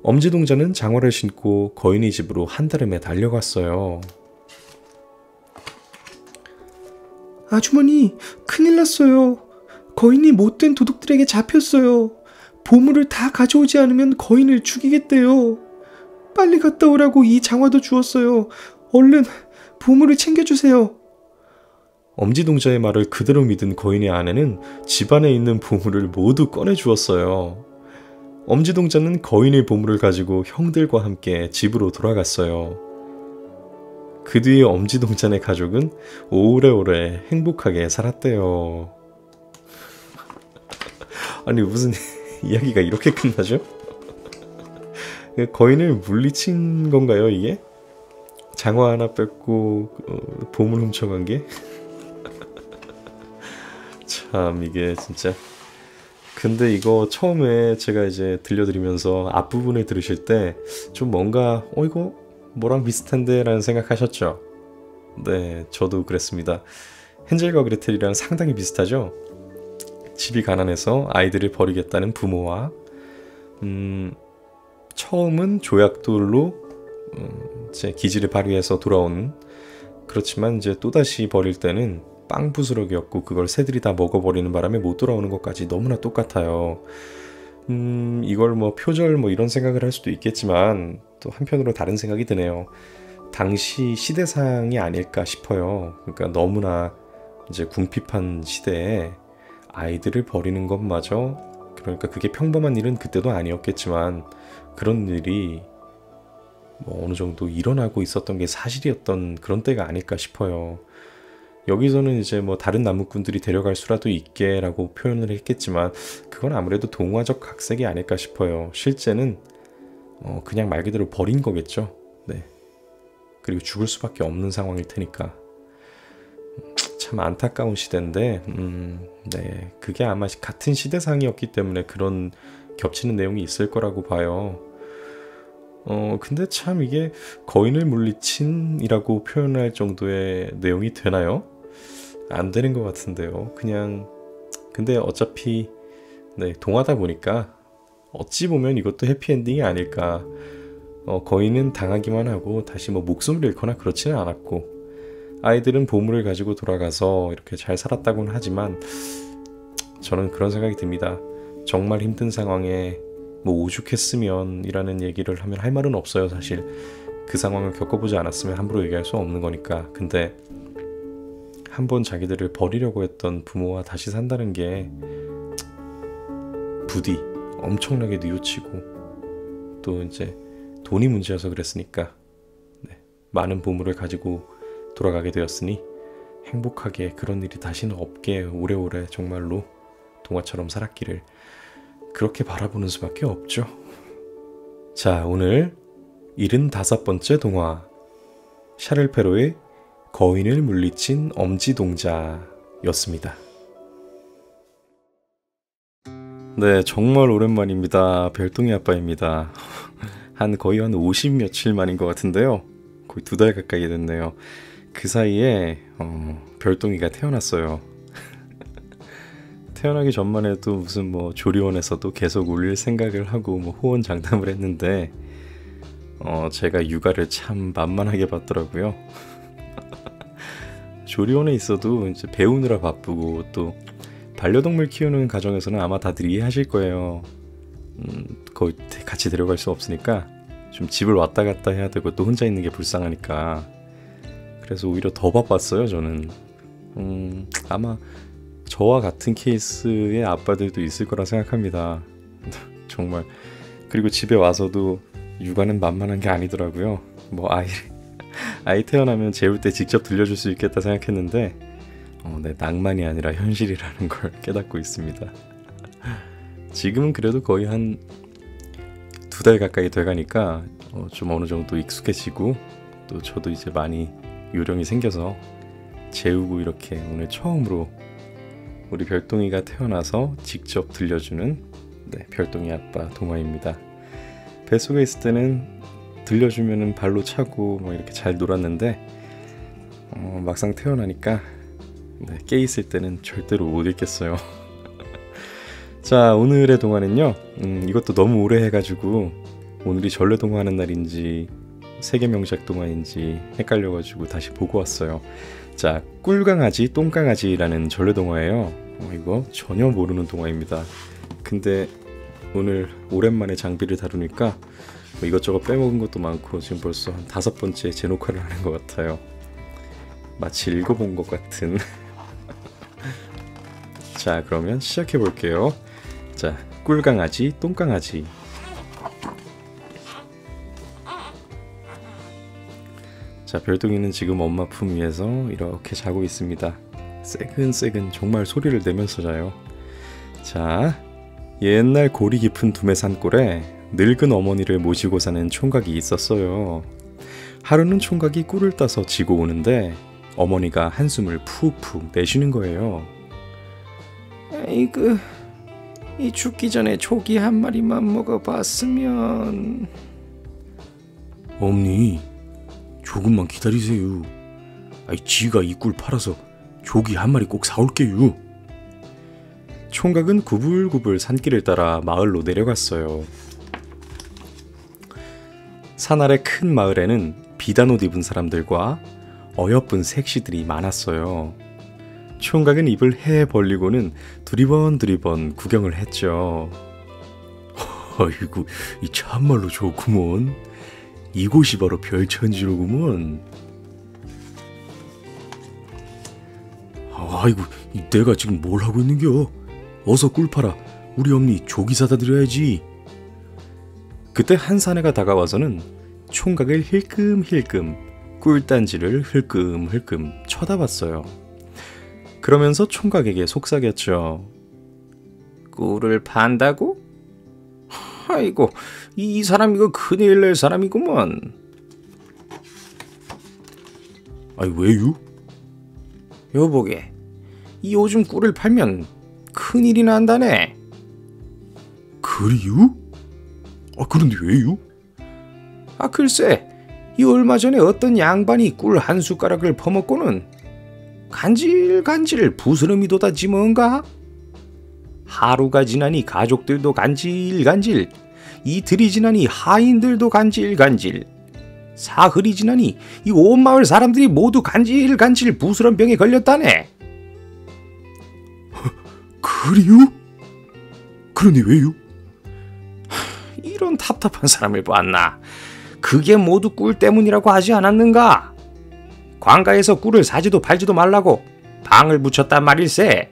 엄지동자는 장화를 신고 거인의 집으로 한달음에 달려갔어요. 아주머니, 큰일 났어요. 거인이 못된 도둑들에게 잡혔어요. 보물을 다 가져오지 않으면 거인을 죽이겠대요. 빨리 갔다 오라고 이 장화도 주었어요. 얼른 보물을 챙겨주세요. 엄지동자의 말을 그대로 믿은 거인의 아내는 집안에 있는 보물을 모두 꺼내주었어요. 엄지동자는 거인의 보물을 가지고 형들과 함께 집으로 돌아갔어요. 그 뒤에 엄지동자네 가족은 오래오래 행복하게 살았대요. 아니 무슨 이야기가 이렇게 끝나죠? 거인을 물리친 건가요 이게? 장화 하나 뺏고 보물 훔쳐간 게? 참 이게 진짜. 근데 이거 처음에 제가 이제 들려드리면서 앞부분을 들으실 때 좀 뭔가 이거 뭐랑 비슷한데 라는 생각하셨죠? 네, 저도 그랬습니다. 헨젤과 그레텔이랑 상당히 비슷하죠? 집이 가난해서 아이들을 버리겠다는 부모와 처음은 조약돌로 제 기지를 발휘해서 돌아온, 그렇지만 이제 또다시 버릴 때는 빵 부스러기였고 그걸 새들이 다 먹어버리는 바람에 못 돌아오는 것까지 너무나 똑같아요. 이걸 뭐 표절 뭐 이런 생각을 할 수도 있겠지만 또 한편으로 다른 생각이 드네요. 당시 시대상이 아닐까 싶어요. 그러니까 너무나 이제 궁핍한 시대에 아이들을 버리는 것마저, 그러니까 그게 평범한 일은 그때도 아니었겠지만 그런 일이 뭐 어느 정도 일어나고 있었던 게 사실이었던 그런 때가 아닐까 싶어요. 여기서는 이제 뭐 다른 나무꾼들이 데려갈 수라도 있게 라고 표현을 했겠지만 그건 아무래도 동화적 각색이 아닐까 싶어요. 실제는 그냥 말 그대로 버린 거겠죠. 네. 그리고 죽을 수밖에 없는 상황일 테니까. 참 안타까운 시대인데 네, 그게 아마 같은 시대상이었기 때문에 그런 겹치는 내용이 있을 거라고 봐요. 근데 참 이게 거인을 물리친이라고 표현할 정도의 내용이 되나요? 안 되는 것 같은데요. 그냥 근데 어차피 네, 동화다 보니까 어찌 보면 이것도 해피엔딩이 아닐까. 거인은 당하기만 하고 다시 뭐 목숨을 잃거나 그렇지는 않았고 아이들은 보물을 가지고 돌아가서 이렇게 잘 살았다고는 하지만 저는 그런 생각이 듭니다. 정말 힘든 상황에 뭐 오죽했으면 이라는 얘기를 하면 할 말은 없어요. 사실 그 상황을 겪어보지 않았으면 함부로 얘기할 수 없는 거니까. 근데 한번 자기들을 버리려고 했던 부모와 다시 산다는 게 부디 엄청나게 뉘우치고 또 이제 돈이 문제여서 그랬으니까 네, 많은 보물을 가지고 돌아가게 되었으니 행복하게 그런 일이 다시는 없게 오래오래 정말로 동화처럼 살았기를 그렇게 바라보는 수밖에 없죠. 자, 오늘 75번째 동화 샤를 페로의 거인을 물리친 엄지동자였습니다. 네, 정말 오랜만입니다. 별똥이 아빠입니다. 거의 한 50며칠 만인 것 같은데요. 거의 2달 가까이 됐네요. 그 사이에 별똥이가 태어났어요. 태어나기 전만 해도 무슨 뭐 조리원에서도 계속 울릴 생각을 하고 뭐 호언장담을 했는데 제가 육아를 참 만만하게 봤더라고요. 조리원에 있어도 이제 배우느라 바쁘고 또 반려동물 키우는 가정에서는 아마 다들 이해하실 거예요. 거의 같이 데려갈 수 없으니까 좀 집을 왔다 갔다 해야 되고 또 혼자 있는 게 불쌍하니까 그래서 오히려 더 바빴어요. 저는 아마 저와 같은 케이스의 아빠들도 있을 거라 생각합니다. 정말. 그리고 집에 와서도 육아는 만만한 게 아니더라고요. 뭐 아이 태어나면 재울 때 직접 들려줄 수 있겠다 생각했는데 네, 낭만이 아니라 현실이라는 걸 깨닫고 있습니다. 지금은 그래도 거의 한 2달 가까이 돼가니까 좀 어느 정도 익숙해지고 또 저도 이제 많이 요령이 생겨서 재우고 이렇게 오늘 처음으로 우리 별똥이가 태어나서 직접 들려주는 네, 별똥이 아빠 동화입니다. 뱃속에 있을 때는 들려주면은 발로 차고 뭐 이렇게 잘 놀았는데 막상 태어나니까 네, 깨 있을 때는 절대로 못 읽겠어요. 자, 오늘의 동화는요. 이것도 너무 오래 해가지고 오늘이 전래동화 하는 날인지 세계명작 동화인지 헷갈려가지고 다시 보고 왔어요. 자, 꿀강아지 똥강아지라는 전래동화예요. 이거 전혀 모르는 동화입니다. 근데 오늘 오랜만에 장비를 다루니까 뭐 이것저것 빼먹은 것도 많고 지금 벌써 한 5번째 제 녹화를 하는 것 같아요. 마치 읽어본 것 같은. 자, 그러면 시작해 볼게요. 자, 꿀강아지 똥강아지. 자, 별똥이는 지금 엄마 품 위에서 이렇게 자고 있습니다. 새근새근 정말 소리를 내면서 자요. 자, 옛날 고리 깊은 두메 산골에 늙은 어머니를 모시고 사는 총각이 있었어요. 하루는 총각이 꿀을 따서 지고 오는데 어머니가 한숨을 푹푹 내쉬는 거예요. 아이고, 이 죽기 전에 조기 한 마리만 먹어봤으면. 어머니, 조금만 기다리세요. 지가 이 꿀 팔아서 조기 한 마리 꼭 사올게요. 총각은 구불구불 산길을 따라 마을로 내려갔어요. 산 아래 큰 마을에는 비단 옷 입은 사람들과 어여쁜 색시들이 많았어요. 총각은 입을 해 벌리고는 두리번 구경을 했죠. 아이고, 이 참말로 좋구먼. 이곳이 바로 별천지로구먼. 아이고, 내가 지금 뭘 하고 있는겨? 어서 꿀 팔아. 우리 엄니 조기 사다 드려야지. 그때 한 사내가 다가와서는 총각을 힐끔힐끔 꿀단지를 흘끔흘끔 쳐다봤어요. 그러면서 총각에게 속삭였죠. 꿀을 판다고? 아이고, 이 사람 이거 큰일 낼 사람이구먼. 왜유? 여보게, 이 요즘 꿀을 팔면 큰일이 난다네. 그리유? 그런데 왜유? 글쎄, 이 얼마 전에 어떤 양반이 꿀 한 숟가락을 퍼먹고는 간질간질 부스럼이 돋았지 뭔가? 하루가 지나니 가족들도 간질간질, 이틀이 지나니 하인들도 간질간질, 사흘이 지나니 이 온 마을 사람들이 모두 간질간질 부스럼병에 걸렸다네. 그리요? 그런데 왜요? 이런 답답한 사람을 보았나. 그게 모두 꿀 때문이라고 하지 않았는가? 관가에서 꿀을 사지도 팔지도 말라고 방을 붙였단 말일세.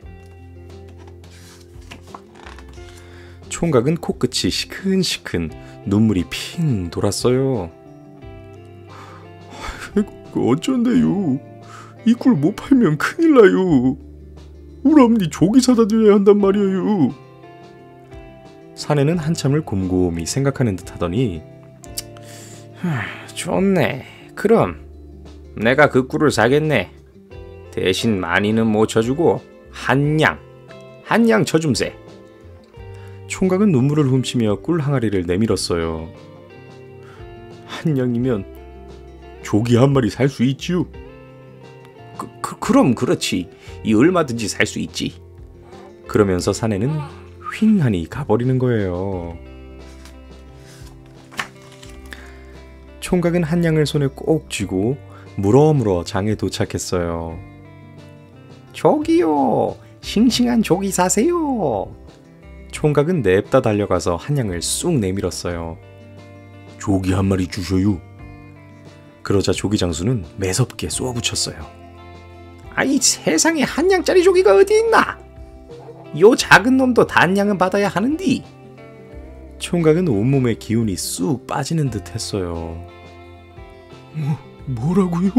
총각은 코끝이 시큰시큰 눈물이 핑 돌았어요. 어쩐데요? 이 꿀 못 팔면 큰일 나요. 우리 엄니 조기 사다 드려야 한단 말이에요. 사내는 한참을 곰곰이 생각하는 듯 하더니 좋네. 그럼 내가 그 꿀을 사겠네. 대신 많이는 못 쳐주고 한 양 쳐줌세. 총각은 눈물을 훔치며 꿀 항아리를 내밀었어요. 한 양이면 조기 한 마리 살 수 있지요? 그럼 그렇지. 이 얼마든지 살 수 있지. 그러면서 사내는 휑하니 가버리는 거예요. 총각은 한 양을 손에 꼭 쥐고 물어물어 장에 도착했어요. 조기요, 싱싱한 조기 사세요. 총각은 냅다 달려가서 한 양을 쑥 내밀었어요. 조기 한 마리 주셔요. 그러자 조기 장수는 매섭게 쏘아붙였어요. 이 세상에 한 양짜리 조기가 어디 있나? 요 작은 놈도 단양은 받아야 하는디. 총각은 온몸에 기운이 쑥 빠지는 듯 했어요. 뭐라고요?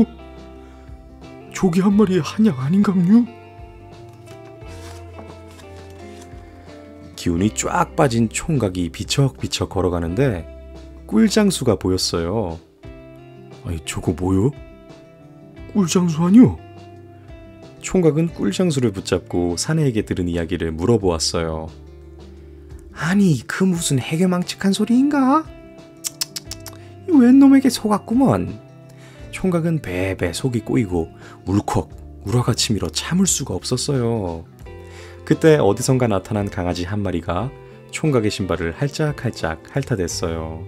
조기 한 마리에 한 양 아닌감요? 기운이 쫙 빠진 총각이 비척비척 걸어가는데 꿀장수가 보였어요. 저거 뭐요? 꿀장수 아니요? 총각은 꿀장수를 붙잡고 사내에게 들은 이야기를 물어보았어요. 아니 그 무슨 해괴망측한 소리인가? 웬 놈에게 속았구먼. 총각은 배배 속이 꼬이고 울컥 우라가치밀어 참을 수가 없었어요. 그때 어디선가 나타난 강아지 한 마리가 총각의 신발을 할짝할짝 핥아댔어요.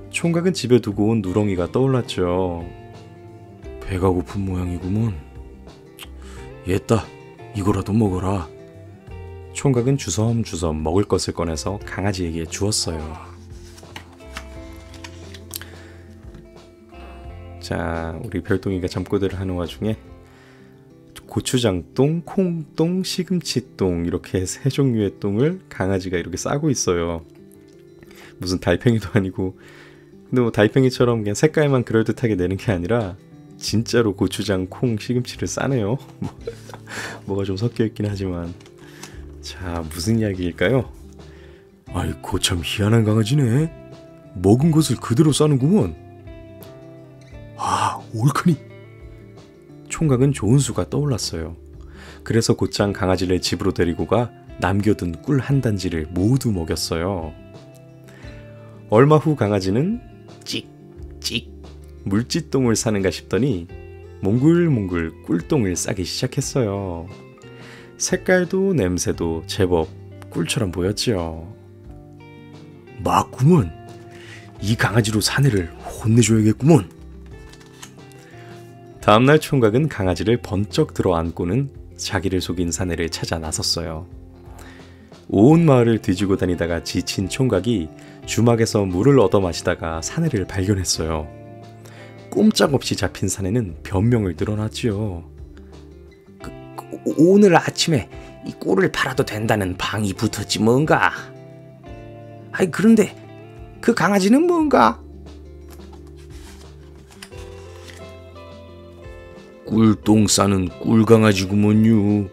총각은 집에 두고 온 누렁이가 떠올랐죠. 배가 고픈 모양이구먼. 얘따 이거라도 먹어라. 총각은 주섬주섬 먹을 것을 꺼내서 강아지에게 주었어요. 자, 우리 별똥이가 잠꼬대를 하는 와중에 고추장똥, 콩똥, 시금치똥 이렇게 세 종류의 똥을 강아지가 이렇게 싸고 있어요. 무슨 달팽이도 아니고, 근데 뭐 달팽이처럼 그냥 색깔만 그럴듯하게 내는 게 아니라 진짜로 고추장, 콩, 시금치를 싸네요. 뭐가 좀 섞여 있긴 하지만. 자, 무슨 이야기일까요? 아이고 참 희한한 강아지네. 먹은 것을 그대로 싸는구먼. 아, 옳거니. 총각은 좋은 수가 떠올랐어요. 그래서 곧장 강아지를 집으로 데리고 가 남겨둔 꿀 한 단지를 모두 먹였어요. 얼마 후 강아지는 찍찍 물지똥을 싸는가 싶더니 몽글몽글 꿀똥을 싸기 시작했어요. 색깔도 냄새도 제법 꿀처럼 보였죠. 맞구먼. 이 강아지로 사내를 혼내줘야겠구먼. 다음날 총각은 강아지를 번쩍 들어 안고는 자기를 속인 사내를 찾아 나섰어요. 온 마을을 뒤지고 다니다가 지친 총각이 주막에서 물을 얻어 마시다가 사내를 발견했어요. 꼼짝없이 잡힌 사내는 변명을 늘어놨지요. 오늘 아침에 이 꿀을 팔아도 된다는 방이 붙었지 뭔가. 아이 그런데 그 강아지는 뭔가? 꿀똥 싸는 꿀강아지구먼요.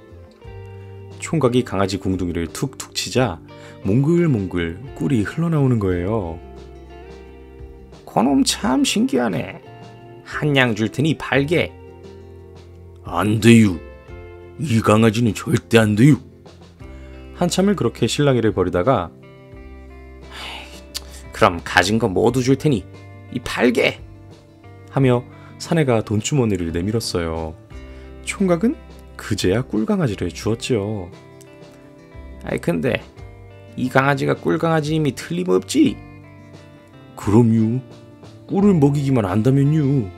총각이 강아지 궁둥이를 툭툭 치자 몽글몽글 꿀이 흘러나오는 거예요. 그놈 참 신기하네. 한 양 줄 테니 팔게. 안 돼요. 이 강아지는 절대 안 돼요. 한참을 그렇게 실랑이를 벌이다가 그럼 가진 거 모두 줄 테니 이 팔게 하며 사내가 돈주머니를 내밀었어요. 총각은 그제야 꿀강아지를 주었지요. 아이 근데 이 강아지가 꿀강아지임이 틀림없지? 그럼요. 꿀을 먹이기만 한다면요.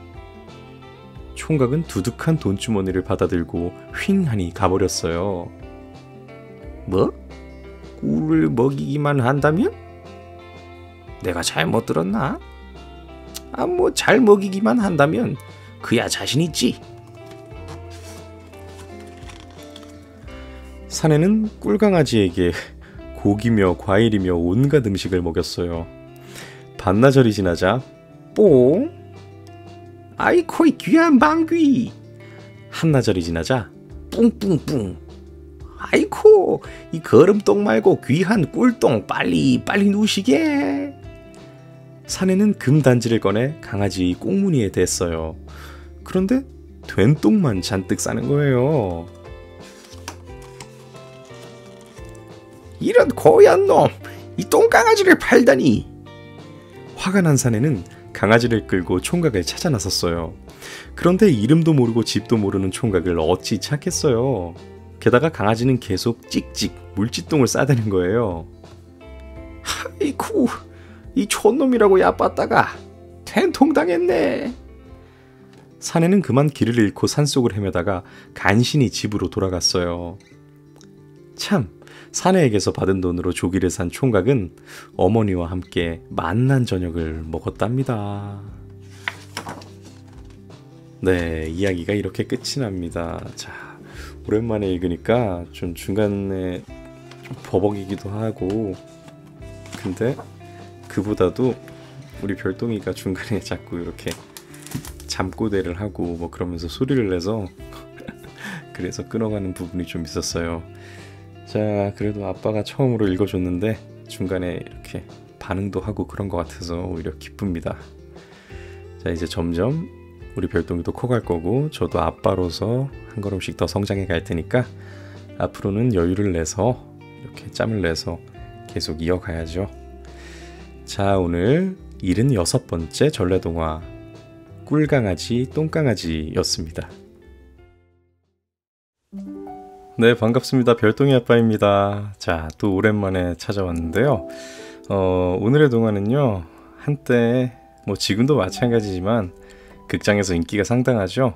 총각은 두둑한 돈주머니를 받아들고 휑하니 가버렸어요. 뭐? 꿀을 먹이기만 한다면? 내가 잘못 들었나? 아, 뭐 잘 먹이기만 한다면 그야 자신 있지. 사내는 꿀강아지에게 고기며 과일이며 온갖 음식을 먹였어요. 반나절이 지나자 뽕! 아이코 이 귀한 방귀! 한나절이 지나자 뿡뿡뿡! 아이코 이 거름똥 말고 귀한 꿀똥 빨리 누시게! 사내는 금단지를 꺼내 강아지 꽁무니에 댔어요. 그런데 된 똥만 잔뜩 싸는 거예요. 이런 고얀 놈! 이 똥강아지를 팔다니! 화가 난 사내는 강아지를 끌고 총각을 찾아 나섰어요. 그런데 이름도 모르고 집도 모르는 총각을 어찌 찾겠어요. 게다가 강아지는 계속 찍찍 물지똥을 싸대는 거예요. 아이쿠 이 촌놈이라고 얕봤다가 된통당했네. 사내는 그만 길을 잃고 산속을 헤매다가 간신히 집으로 돌아갔어요. 참, 사내에게서 받은 돈으로 조기를 산 총각은 어머니와 함께 맛난 저녁을 먹었답니다. 네, 이야기가 이렇게 끝이 납니다. 자, 오랜만에 읽으니까 좀 중간에 좀 버벅이기도 하고, 근데 그보다도 우리 별똥이가 중간에 자꾸 이렇게 잠꼬대를 하고 뭐 그러면서 소리를 내서 그래서 끊어가는 부분이 좀 있었어요. 자, 그래도 아빠가 처음으로 읽어줬는데 중간에 이렇게 반응도 하고 그런 것 같아서 오히려 기쁩니다. 자, 이제 점점 우리 별똥이도 커갈 거고 저도 아빠로서 한 걸음씩 더 성장해 갈 테니까 앞으로는 여유를 내서 이렇게 짬을 내서 계속 이어가야죠. 자, 오늘 76번째 전래동화 꿀강아지 똥강아지였습니다. 네, 반갑습니다. 별똥이 아빠입니다. 자, 또 오랜만에 찾아왔는데요. 오늘의 동화는요, 한때 지금도 마찬가지지만 극장에서 인기가 상당하죠.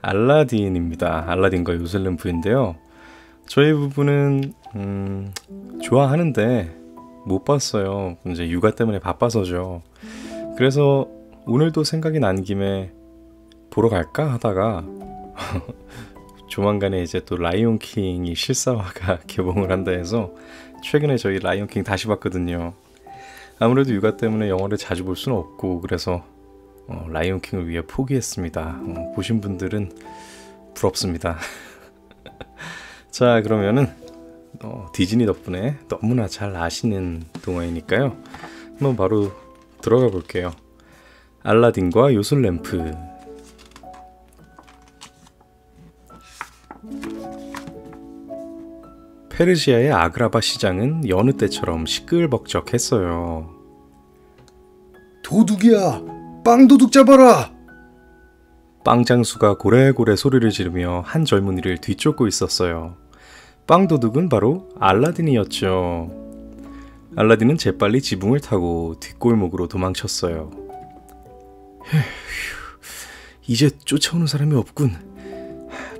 알라딘입니다. 알라딘과 요술램프인데요. 저희 부부는 좋아하는데 못 봤어요. 이제 육아 때문에 바빠서죠. 그래서 오늘도 생각이 난 김에 보러 갈까 하다가 조만간에 이제 또 라이온킹이 실사화가 개봉을 한다 해서 최근에 저희 라이온킹 다시 봤거든요. 아무래도 육아 때문에 영화를 자주 볼 수는 없고 그래서 라이온킹을 위해 포기했습니다. 보신 분들은 부럽습니다. 자, 그러면은 디즈니 덕분에 너무나 잘 아시는 동화이니까요. 한번 바로 들어가 볼게요. 알라딘과 요술램프. 페르시아의 아그라바 시장은 여느 때처럼 시끌벅적했어요. 도둑이야! 빵도둑 잡아라! 빵장수가 고래고래 소리를 지르며 한 젊은이를 뒤쫓고 있었어요. 빵도둑은 바로 알라딘이었죠. 알라딘은 재빨리 지붕을 타고 뒷골목으로 도망쳤어요. 이제 쫓아오는 사람이 없군.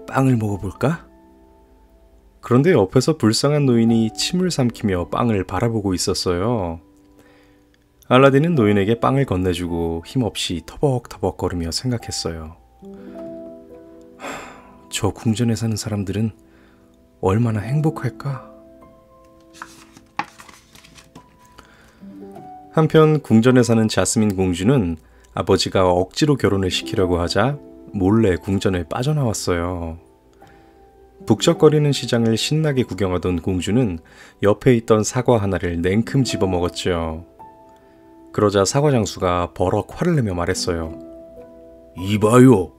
빵을 먹어볼까? 그런데 옆에서 불쌍한 노인이 침을 삼키며 빵을 바라보고 있었어요. 알라딘은 노인에게 빵을 건네주고 힘없이 터벅터벅 거리며 생각했어요. 저 궁전에 사는 사람들은 얼마나 행복할까? 한편 궁전에 사는 자스민 공주는 아버지가 억지로 결혼을 시키려고 하자 몰래 궁전을 빠져나왔어요. 북적거리는 시장을 신나게 구경하던 공주는 옆에 있던 사과 하나를 냉큼 집어먹었죠. 그러자 사과 장수가 버럭 화를 내며 말했어요. 이봐요.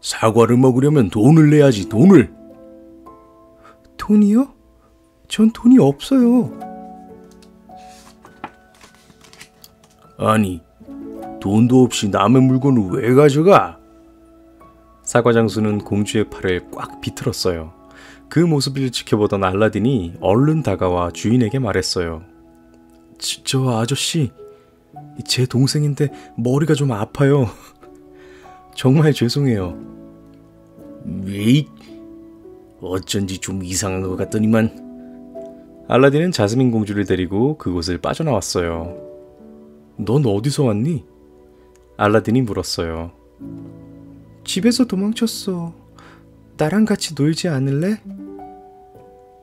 사과를 먹으려면 돈을 내야지, 돈을. 돈이요? 전 돈이 없어요. 아니, 돈도 없이 남의 물건을 왜 가져가? 사과 장수는 공주의 팔을 꽉 비틀었어요. 그 모습을 지켜보던 알라딘이 얼른 다가와 주인에게 말했어요. 저 아저씨, 제 동생인데 머리가 좀 아파요. 정말 죄송해요. 왜? 어쩐지 좀 이상한 것 같더니만. 알라딘은 자스민 공주를 데리고 그곳을 빠져나왔어요. 넌 어디서 왔니? 알라딘이 물었어요. 집에서 도망쳤어. 나랑 같이 놀지 않을래?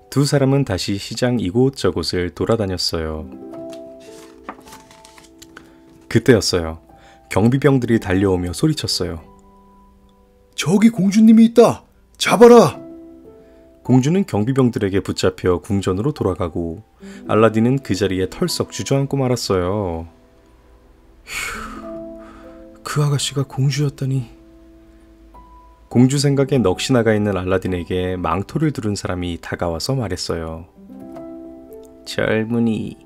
두 사람은 다시 시장 이곳저곳을 돌아다녔어요. 그때였어요. 경비병들이 달려오며 소리쳤어요. 저기 공주님이 있다. 잡아라. 공주는 경비병들에게 붙잡혀 궁전으로 돌아가고 알라딘은 그 자리에 털썩 주저앉고 말았어요. 그 아가씨가 공주였다니. 공주 생각에 넋이 나가 있는 알라딘에게 망토를 두른 사람이 다가와서 말했어요. 젊은이,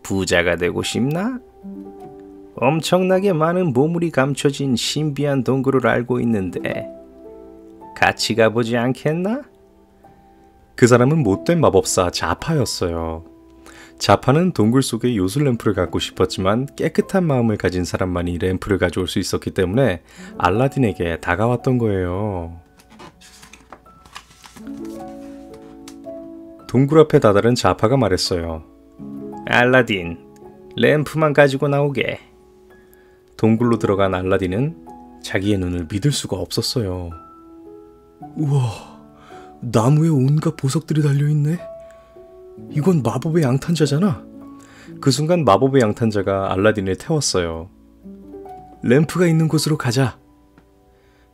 부자가 되고 싶나? 엄청나게 많은 보물이 감춰진 신비한 동굴을 알고 있는데 같이 가보지 않겠나? 그 사람은 못된 마법사 자파였어요. 자파는 동굴 속에 요술 램프를 갖고 싶었지만 깨끗한 마음을 가진 사람만이 램프를 가져올 수 있었기 때문에 알라딘에게 다가왔던 거예요. 동굴 앞에 다다른 자파가 말했어요. 알라딘, 램프만 가지고 나오게. 동굴로 들어간 알라딘은 자기의 눈을 믿을 수가 없었어요. 우와, 나무에 온갖 보석들이 달려있네. 이건 마법의 양탄자잖아. 그 순간 마법의 양탄자가 알라딘을 태웠어요. 램프가 있는 곳으로 가자.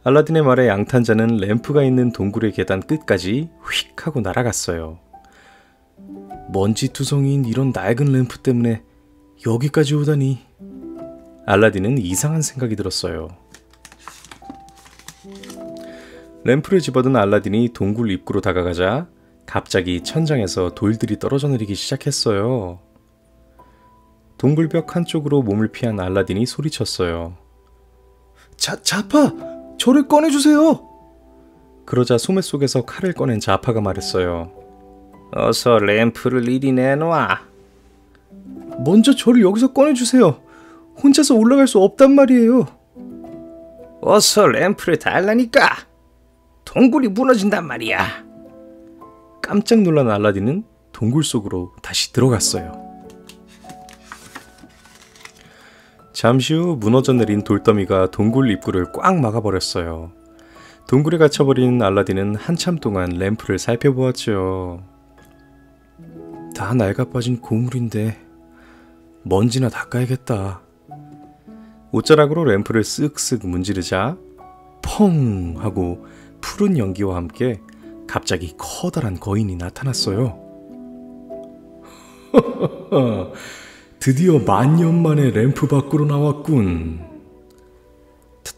알라딘의 말에 양탄자는 램프가 있는 동굴의 계단 끝까지 휙 하고 날아갔어요. 먼지투성이인 이런 낡은 램프 때문에 여기까지 오다니. 알라딘은 이상한 생각이 들었어요. 램프를 집어든 알라딘이 동굴 입구로 다가가자 갑자기 천장에서 돌들이 떨어져 내리기 시작했어요. 동굴벽 한쪽으로 몸을 피한 알라딘이 소리쳤어요. 자파! 저를 꺼내주세요! 그러자 소매 속에서 칼을 꺼낸 자파가 말했어요. 어서 램프를 이리 내놔. 먼저 저를 여기서 꺼내주세요. 혼자서 올라갈 수 없단 말이에요. 어서 램프를 달라니까. 동굴이 무너진단 말이야. 깜짝 놀란 알라딘은 동굴 속으로 다시 들어갔어요. 잠시 후 무너져 내린 돌더미가 동굴 입구를 꽉 막아버렸어요. 동굴에 갇혀버린 알라딘은 한참 동안 램프를 살펴보았죠. 다 낡아빠진 고물인데 먼지나 닦아야겠다. 옷자락으로 램프를 쓱쓱 문지르자 펑 하고 푸른 연기와 함께 갑자기 커다란 거인이 나타났어요. 드디어 만년 만에 램프 밖으로 나왔군.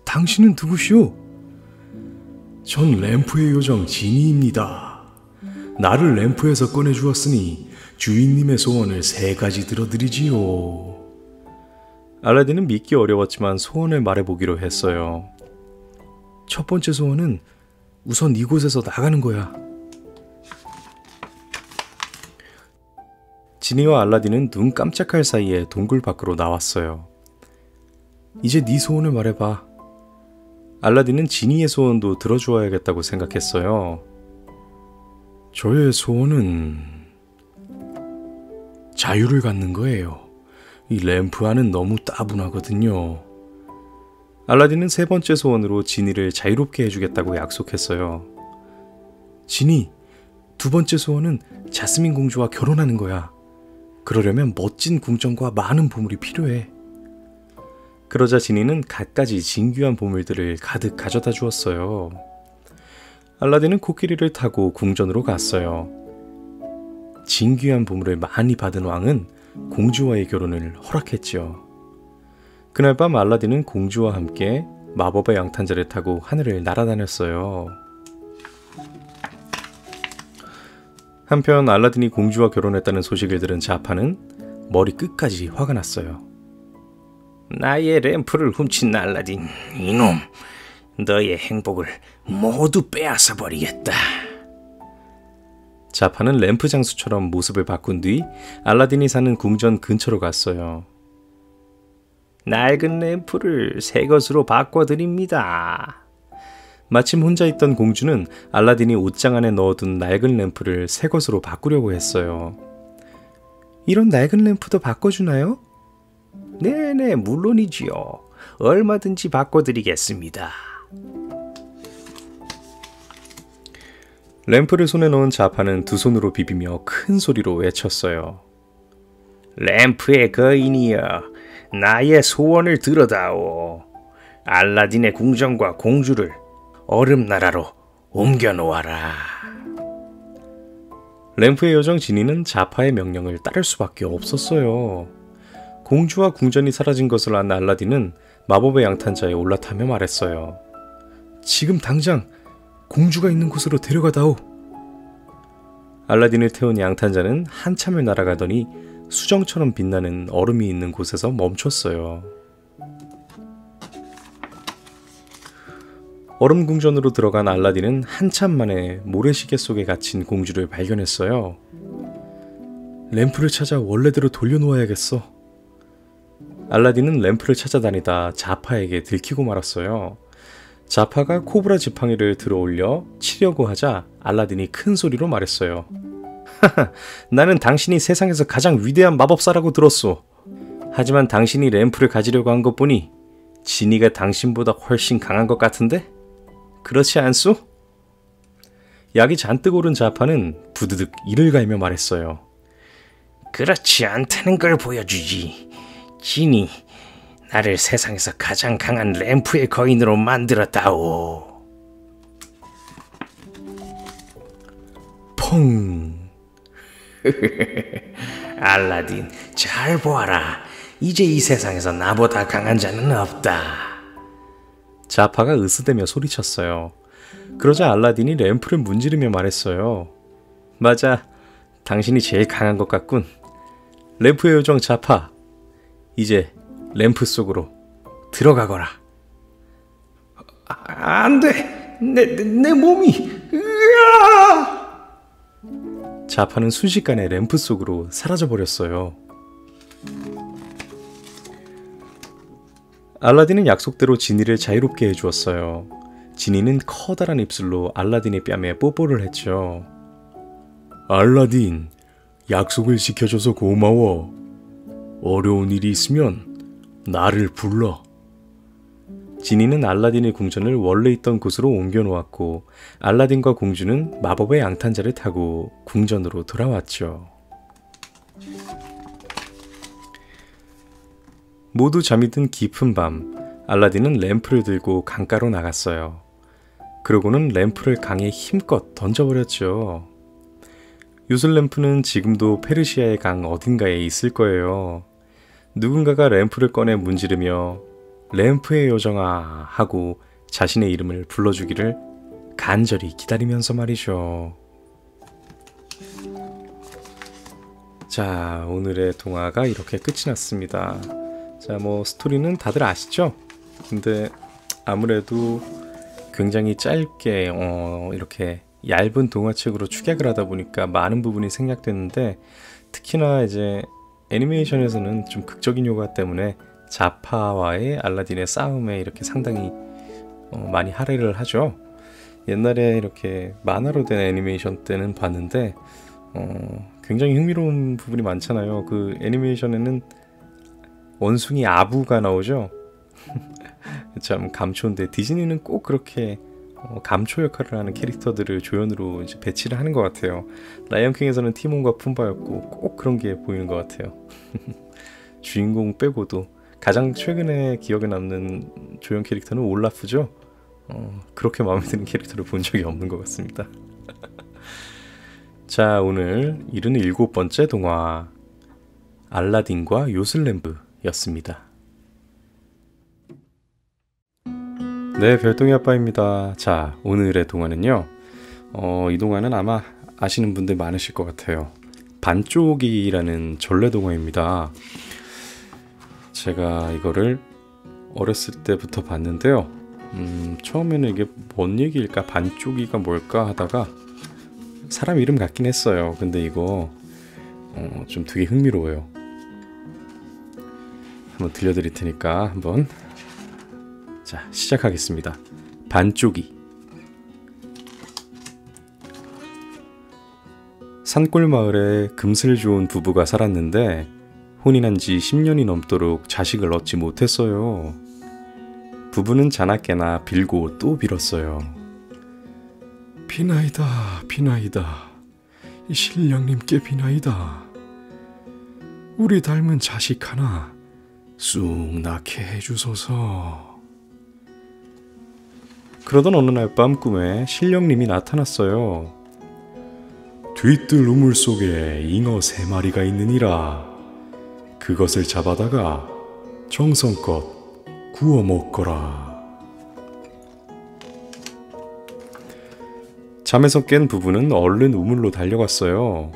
당신은 누구시오? 전 램프의 요정 지니입니다. 나를 램프에서 꺼내주었으니 주인님의 소원을 3가지 들어드리지요. 알라딘은 믿기 어려웠지만 소원을 말해보기로 했어요. 첫 번째 소원은 우선 이곳에서 나가는 거야. 지니와 알라딘은 눈 깜짝할 사이에 동굴 밖으로 나왔어요. 이제 네 소원을 말해봐. 알라딘은 지니의 소원도 들어주어야겠다고 생각했어요. 저의 소원은 자유를 갖는 거예요. 이 램프 안은 너무 따분하거든요. 알라딘은 3번째 소원으로 지니를 자유롭게 해주겠다고 약속했어요. 지니, 2번째 소원은 자스민 공주와 결혼하는 거야. 그러려면 멋진 궁전과 많은 보물이 필요해. 그러자 지니는 갖가지 진귀한 보물들을 가득 가져다 주었어요. 알라딘은 코끼리를 타고 궁전으로 갔어요. 진귀한 보물을 많이 받은 왕은 공주와의 결혼을 허락했죠. 그날 밤 알라딘은 공주와 함께 마법의 양탄자를 타고 하늘을 날아다녔어요. 한편 알라딘이 공주와 결혼했다는 소식을 들은 자파는 머리 끝까지 화가 났어요. 나의 램프를 훔친 알라딘, 이놈. 너의 행복을 모두 빼앗아 버리겠다. 자파는 램프 장수처럼 모습을 바꾼 뒤 알라딘이 사는 궁전 근처로 갔어요. 낡은 램프를 새 것으로 바꿔드립니다. 마침 혼자 있던 공주는 알라딘이 옷장 안에 넣어둔 낡은 램프를 새 것으로 바꾸려고 했어요. 이런 낡은 램프도 바꿔주나요? 네네, 물론이지요. 얼마든지 바꿔드리겠습니다. 램프를 손에 넣은 자파는 2손으로 비비며 큰 소리로 외쳤어요. 램프의 거인이여, 나의 소원을 들어다오. 알라딘의 궁전과 공주를 얼음나라로 옮겨놓아라. 램프의 요정 지니는 자파의 명령을 따를 수밖에 없었어요. 공주와 궁전이 사라진 것을 안 알라딘은 마법의 양탄자에 올라타며 말했어요. 지금 당장 공주가 있는 곳으로 데려가다오. 알라딘을 태운 양탄자는 한참을 날아가더니 수정처럼 빛나는 얼음이 있는 곳에서 멈췄어요. 얼음 궁전으로 들어간 알라딘은 한참 만에 모래시계 속에 갇힌 공주를 발견했어요. 램프를 찾아 원래대로 돌려놓아야겠어. 알라딘은 램프를 찾아다니다 자파에게 들키고 말았어요. 자파가 코브라 지팡이를 들어올려 치려고 하자 알라딘이 큰 소리로 말했어요. 하하, 나는 당신이 세상에서 가장 위대한 마법사라고 들었소. 하지만 당신이 램프를 가지려고 한 것 보니 지니가 당신보다 훨씬 강한 것 같은데? 그렇지 않소? 약이 잔뜩 오른 자파는 부드득 이를 갈며 말했어요. 그렇지 않다는 걸 보여주지. 지니, 나를 세상에서 가장 강한 램프의 거인으로 만들었다오. 펑. 알라딘, 잘 보아라. 이제 이 세상에서 나보다 강한 자는 없다. 자파가 으스대며 소리쳤어요. 그러자 알라딘이 램프를 문지르며 말했어요. 맞아. 당신이 제일 강한 것 같군. 램프의 요정 자파. 이제 램프 속으로 들어가거라. 안 돼. 내 몸이. 으아! 자파는 순식간에 램프 속으로 사라져버렸어요. 알라딘은 약속대로 지니를 자유롭게 해주었어요. 지니는 커다란 입술로 알라딘의 뺨에 뽀뽀를 했죠. 알라딘, 약속을 지켜줘서 고마워. 어려운 일이 있으면 나를 불러. 지니는 알라딘의 궁전을 원래 있던 곳으로 옮겨놓았고 알라딘과 공주는 마법의 양탄자를 타고 궁전으로 돌아왔죠. 모두 잠이 든 깊은 밤, 알라딘은 램프를 들고 강가로 나갔어요. 그러고는 램프를 강에 힘껏 던져버렸죠. 요술 램프는 지금도 페르시아의 강 어딘가에 있을 거예요. 누군가가 램프를 꺼내 문지르며 램프의 요정아 하고 자신의 이름을 불러주기를 간절히 기다리면서 말이죠. 자, 오늘의 동화가 이렇게 끝이 났습니다. 자, 뭐 스토리는 다들 아시죠? 근데 아무래도 굉장히 짧게 이렇게 얇은 동화책으로 축약을 하다 보니까 많은 부분이 생략됐는데, 특히나 이제 애니메이션에서는 좀 극적인 효과 때문에 자파와의 알라딘의 싸움에 이렇게 상당히 많이 할애를 하죠. 옛날에 이렇게 만화로 된 애니메이션 때는 봤는데 굉장히 흥미로운 부분이 많잖아요. 그 애니메이션에는 원숭이 아부가 나오죠. 참 감초인데 디즈니는 꼭 그렇게 감초 역할을 하는 캐릭터들을 조연으로 이제 배치를 하는 것 같아요. 라이언킹에서는 티몬과 푼바였고 꼭 그런 게 보이는 것 같아요. 주인공 빼고도 가장 최근에 기억에 남는 조연 캐릭터는 올라프죠. 그렇게 마음에 드는 캐릭터를 본 적이 없는 것 같습니다. 자, 오늘 77번째 동화 알라딘과 요술램프였습니다. 네, 별똥이 아빠입니다. 자, 오늘의 동화는요, 이 동화는 아마 아시는 분들 많으실 것 같아요. 반쪽이라는 전래 동화입니다. 제가 이거를 어렸을 때부터 봤는데요. 처음에는 이게 뭔 얘기일까, 반쪽이가 뭘까 하다가 사람 이름 같긴 했어요. 근데 이거 좀 되게 흥미로워요. 한번 들려드릴 테니까 한번. 자, 시작하겠습니다. 반쪽이. 산골 마을에 금슬 좋은 부부가 살았는데 혼인한 지 10년이 넘도록 자식을 얻지 못했어요. 부부는 자나깨나 빌고 또 빌었어요. 비나이다, 비나이다. 신령님께 비나이다. 우리 닮은 자식 하나 쑥 낳게 해주소서. 그러던 어느 날 밤 꿈에 신령님이 나타났어요. 뒤뜰 우물 속에 잉어 3마리가 있느니라. 그것을 잡아다가 정성껏 구워 먹거라. 잠에서 깬 부부는 얼른 우물로 달려갔어요.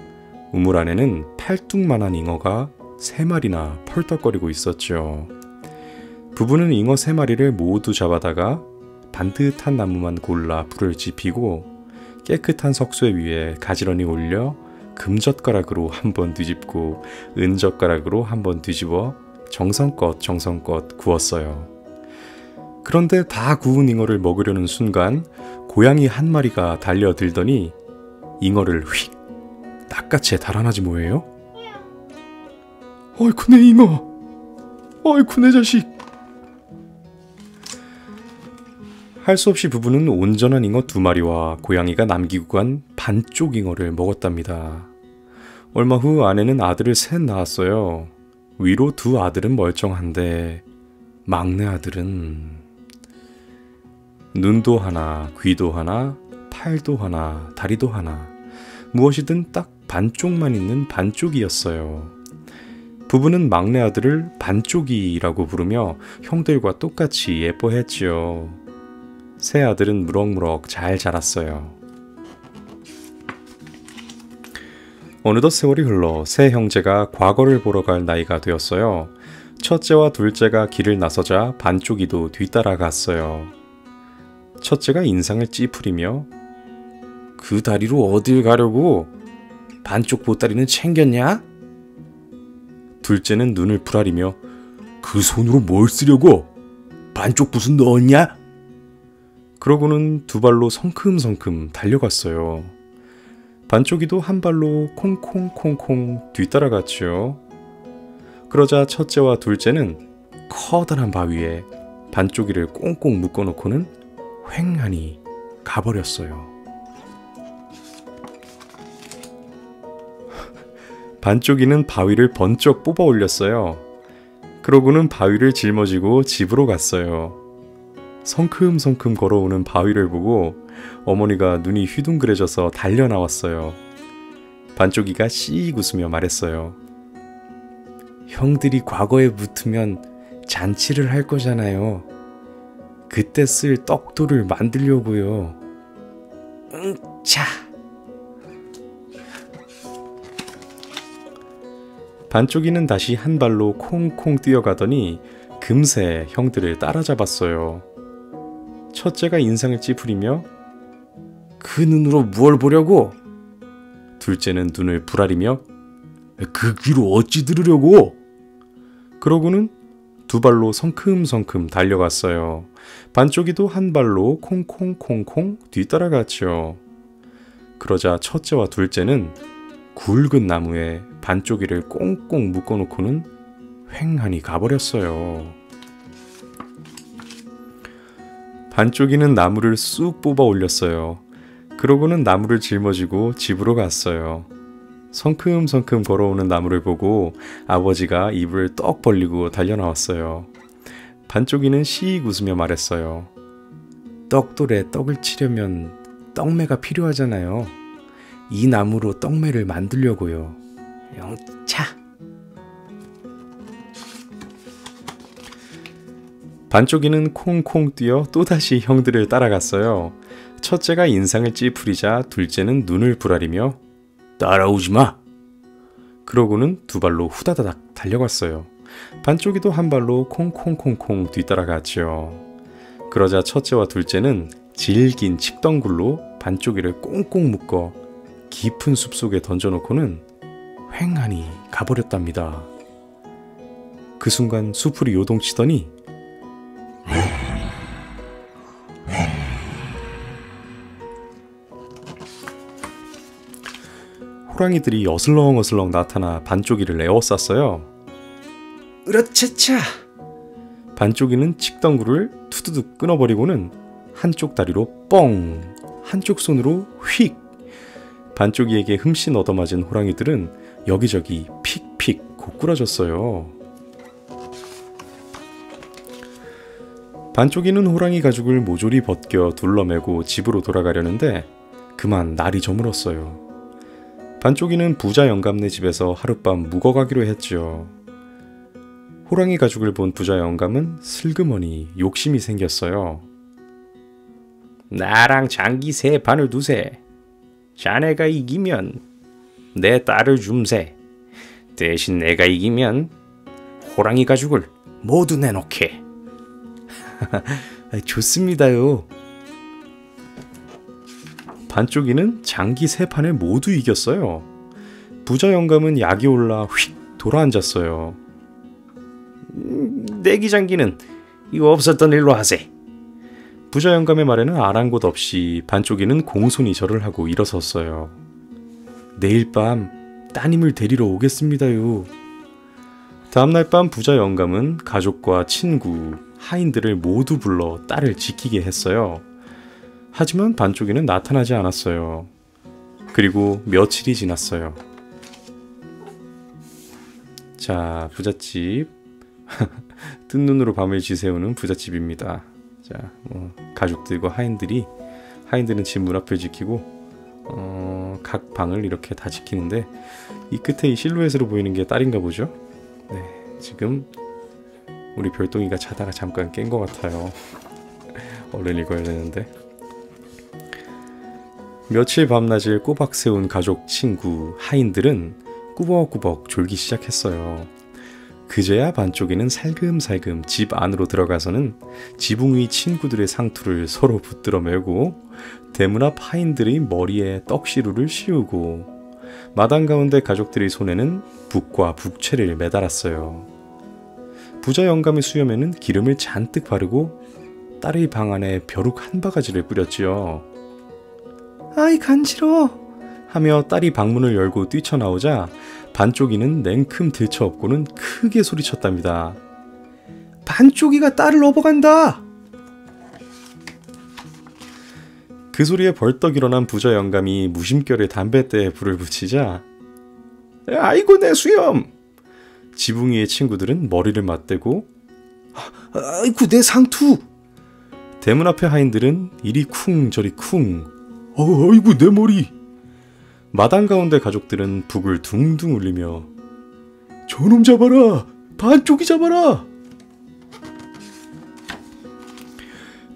우물 안에는 팔뚝만한 잉어가 3마리나 펄떡거리고 있었죠. 부부는 잉어 3마리를 모두 잡아다가 반듯한 나무만 골라 불을 지피고 깨끗한 석쇠 위에 가지런히 올려 금젓가락으로 한번 뒤집고 은젓가락으로 한번 뒤집어 정성껏 구웠어요. 그런데 다 구운 잉어를 먹으려는 순간 고양이 한 마리가 달려들더니 잉어를 휙 낚아채 달아나지 뭐예요? 어이쿠 내 잉어, 어이쿠 내 자식. 할 수 없이 부부는 온전한 잉어 2마리와 고양이가 남기고 간 반쪽 잉어를 먹었답니다. 얼마 후 아내는 아들을 셋 낳았어요. 위로 2 아들은 멀쩡한데 막내 아들은 눈도 하나, 귀도 하나, 팔도 하나, 다리도 하나, 무엇이든 딱 반쪽만 있는 반쪽이었어요. 부부는 막내 아들을 반쪽이라고 부르며 형들과 똑같이 예뻐했지요. 새 아들은 무럭무럭 잘 자랐어요. 어느덧 세월이 흘러 세 형제가 과거를 보러 갈 나이가 되었어요. 첫째와 둘째가 길을 나서자 반쪽이도 뒤따라갔어요. 첫째가 인상을 찌푸리며 그 다리로 어딜 가려고? 반쪽 보따리는 챙겼냐? 둘째는 눈을 부라리며 그 손으로 뭘 쓰려고? 반쪽 붓은 넣었냐? 그러고는 두 발로 성큼성큼 달려갔어요. 반쪽이도 한 발로 콩콩콩콩 뒤따라갔지요. 그러자 첫째와 둘째는 커다란 바위에 반쪽이를 꽁꽁 묶어놓고는 휑하니 가버렸어요. 반쪽이는 바위를 번쩍 뽑아 올렸어요. 그러고는 바위를 짊어지고 집으로 갔어요. 성큼성큼 걸어오는 바위를 보고 어머니가 눈이 휘둥그레져서 달려 나왔어요. 반쪽이가 씩 웃으며 말했어요. 형들이 과거에 붙으면 잔치를 할 거잖아요. 그때 쓸 떡돌을 만들려고요. 자. 반쪽이는 다시 한 발로 콩콩 뛰어가더니 금세 형들을 따라잡았어요. 첫째가 인상을 찌푸리며 그 눈으로 무얼 보려고? 둘째는 눈을 부라리며 그 귀로 어찌 들으려고? 그러고는 두 발로 성큼성큼 달려갔어요. 반쪽이도 한 발로 콩콩콩콩 뒤따라갔죠. 그러자 첫째와 둘째는 굵은 나무에 반쪽이를 꽁꽁 묶어놓고는 휑하니 가버렸어요. 반쪽이는 나무를 쑥 뽑아 올렸어요. 그러고는 나무를 짊어지고 집으로 갔어요. 성큼성큼 걸어오는 나무를 보고 아버지가 입을 떡 벌리고 달려나왔어요. 반쪽이는 씩 웃으며 말했어요. 떡돌에 떡을 치려면 떡매가 필요하잖아요. 이 나무로 떡매를 만들려고요. 영차. 반쪽이는 콩콩 뛰어 또다시 형들을 따라갔어요. 첫째가 인상을 찌푸리자 둘째는 눈을 부라리며 따라오지 마. 그러고는 두 발로 후다다닥 달려갔어요. 반쪽이도 한 발로 콩콩콩콩 뒤따라갔죠. 그러자 첫째와 둘째는 질긴 칡덩굴로 반쪽이를 꽁꽁 묶어 깊은 숲속에 던져놓고는 휑하니 가버렸답니다. 그 순간 수풀이 요동치더니 호랑이들이 어슬렁어슬렁 나타나 반쪽이를 에워쌌어요. 으라차차! 반쪽이는 칡덩굴을 투두둑 끊어버리고는 한쪽 다리로 뻥! 한쪽 손으로 휙! 반쪽이에게 흠씬 얻어맞은 호랑이들은 여기저기 픽픽 고꾸라졌어요. 반쪽이는 호랑이 가죽을 모조리 벗겨 둘러매고 집으로 돌아가려는데 그만 날이 저물었어요. 반쪽이는 부자 영감네 집에서 하룻밤 묵어가기로 했지요. 호랑이 가죽을 본 부자 영감은 슬그머니 욕심이 생겼어요. 나랑 장기 세 판을 두세. 자네가 이기면 내 딸을 줌세. 대신 내가 이기면 호랑이 가죽을 모두 내놓게. 좋습니다요. 반쪽이는 장기 세 판을 모두 이겼어요. 부자 영감은 약이 올라 휙 돌아앉았어요. 내기 장기는 이거 없었던 일로 하세. 부자 영감의 말에는 아랑곳 없이 반쪽이는 공손히 절을 하고 일어섰어요. 내일 밤 따님을 데리러 오겠습니다요. 다음날 밤 부자 영감은 가족과 친구, 하인들을 모두 불러 딸을 지키게 했어요. 하지만 반쪽이는 나타나지 않았어요. 그리고 며칠이 지났어요. 자, 부잣집. 뜬 눈으로 밤을 지새우는 부잣집입니다. 자, 가족들과 하인들은 집 문 앞을 지키고 각 방을 이렇게 다 지키는데 이 끝에 이 실루엣으로 보이는 게 딸인가 보죠? 네, 지금 우리 별똥이가 자다가 잠깐 깬 것 같아요. 얼른 읽어야 되는데. 며칠 밤낮을 꼬박 세운 가족 친구 하인들은 꾸벅꾸벅 졸기 시작했어요. 그제야 반쪽이는 살금살금 집 안으로 들어가서는 지붕 위 친구들의 상투를 서로 붙들어 매고 대문 앞 하인들의 머리에 떡시루를 씌우고 마당 가운데 가족들의 손에는 북과 북채를 매달았어요. 부자 영감의 수염에는 기름을 잔뜩 바르고 딸의 방 안에 벼룩 한 바가지를 뿌렸지요. 아이 간지러워 하며 딸이 방문을 열고 뛰쳐나오자 반쪽이는 냉큼 들쳐업고는 크게 소리쳤답니다. 반쪽이가 딸을 업어간다. 그 소리에 벌떡 일어난 부자 영감이 무심결에 담뱃대에 불을 붙이자 아이고 내 수염! 지붕 위의 친구들은 머리를 맞대고 아이고 내 상투. 대문 앞의 하인들은 이리 쿵 저리 쿵. 아이고 내 머리. 마당 가운데 가족들은 북을 둥둥 울리며 저놈 잡아라. 반쪽이 잡아라.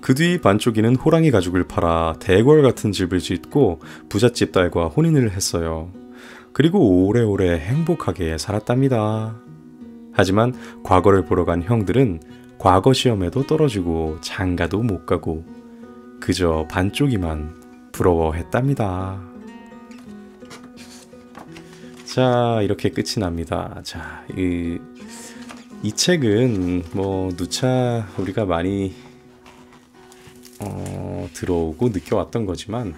그 뒤 반쪽이는 호랑이 가죽을 팔아 대궐 같은 집을 짓고 부잣집 딸과 혼인을 했어요. 그리고 오래오래 행복하게 살았답니다. 하지만 과거를 보러 간 형들은 과거 시험에도 떨어지고 장가도 못 가고 그저 반쪽이만 부러워했답니다. 자, 이렇게 끝이 납니다. 자, 이 책은 뭐 누차 우리가 많이 들어오고 느껴왔던 거지만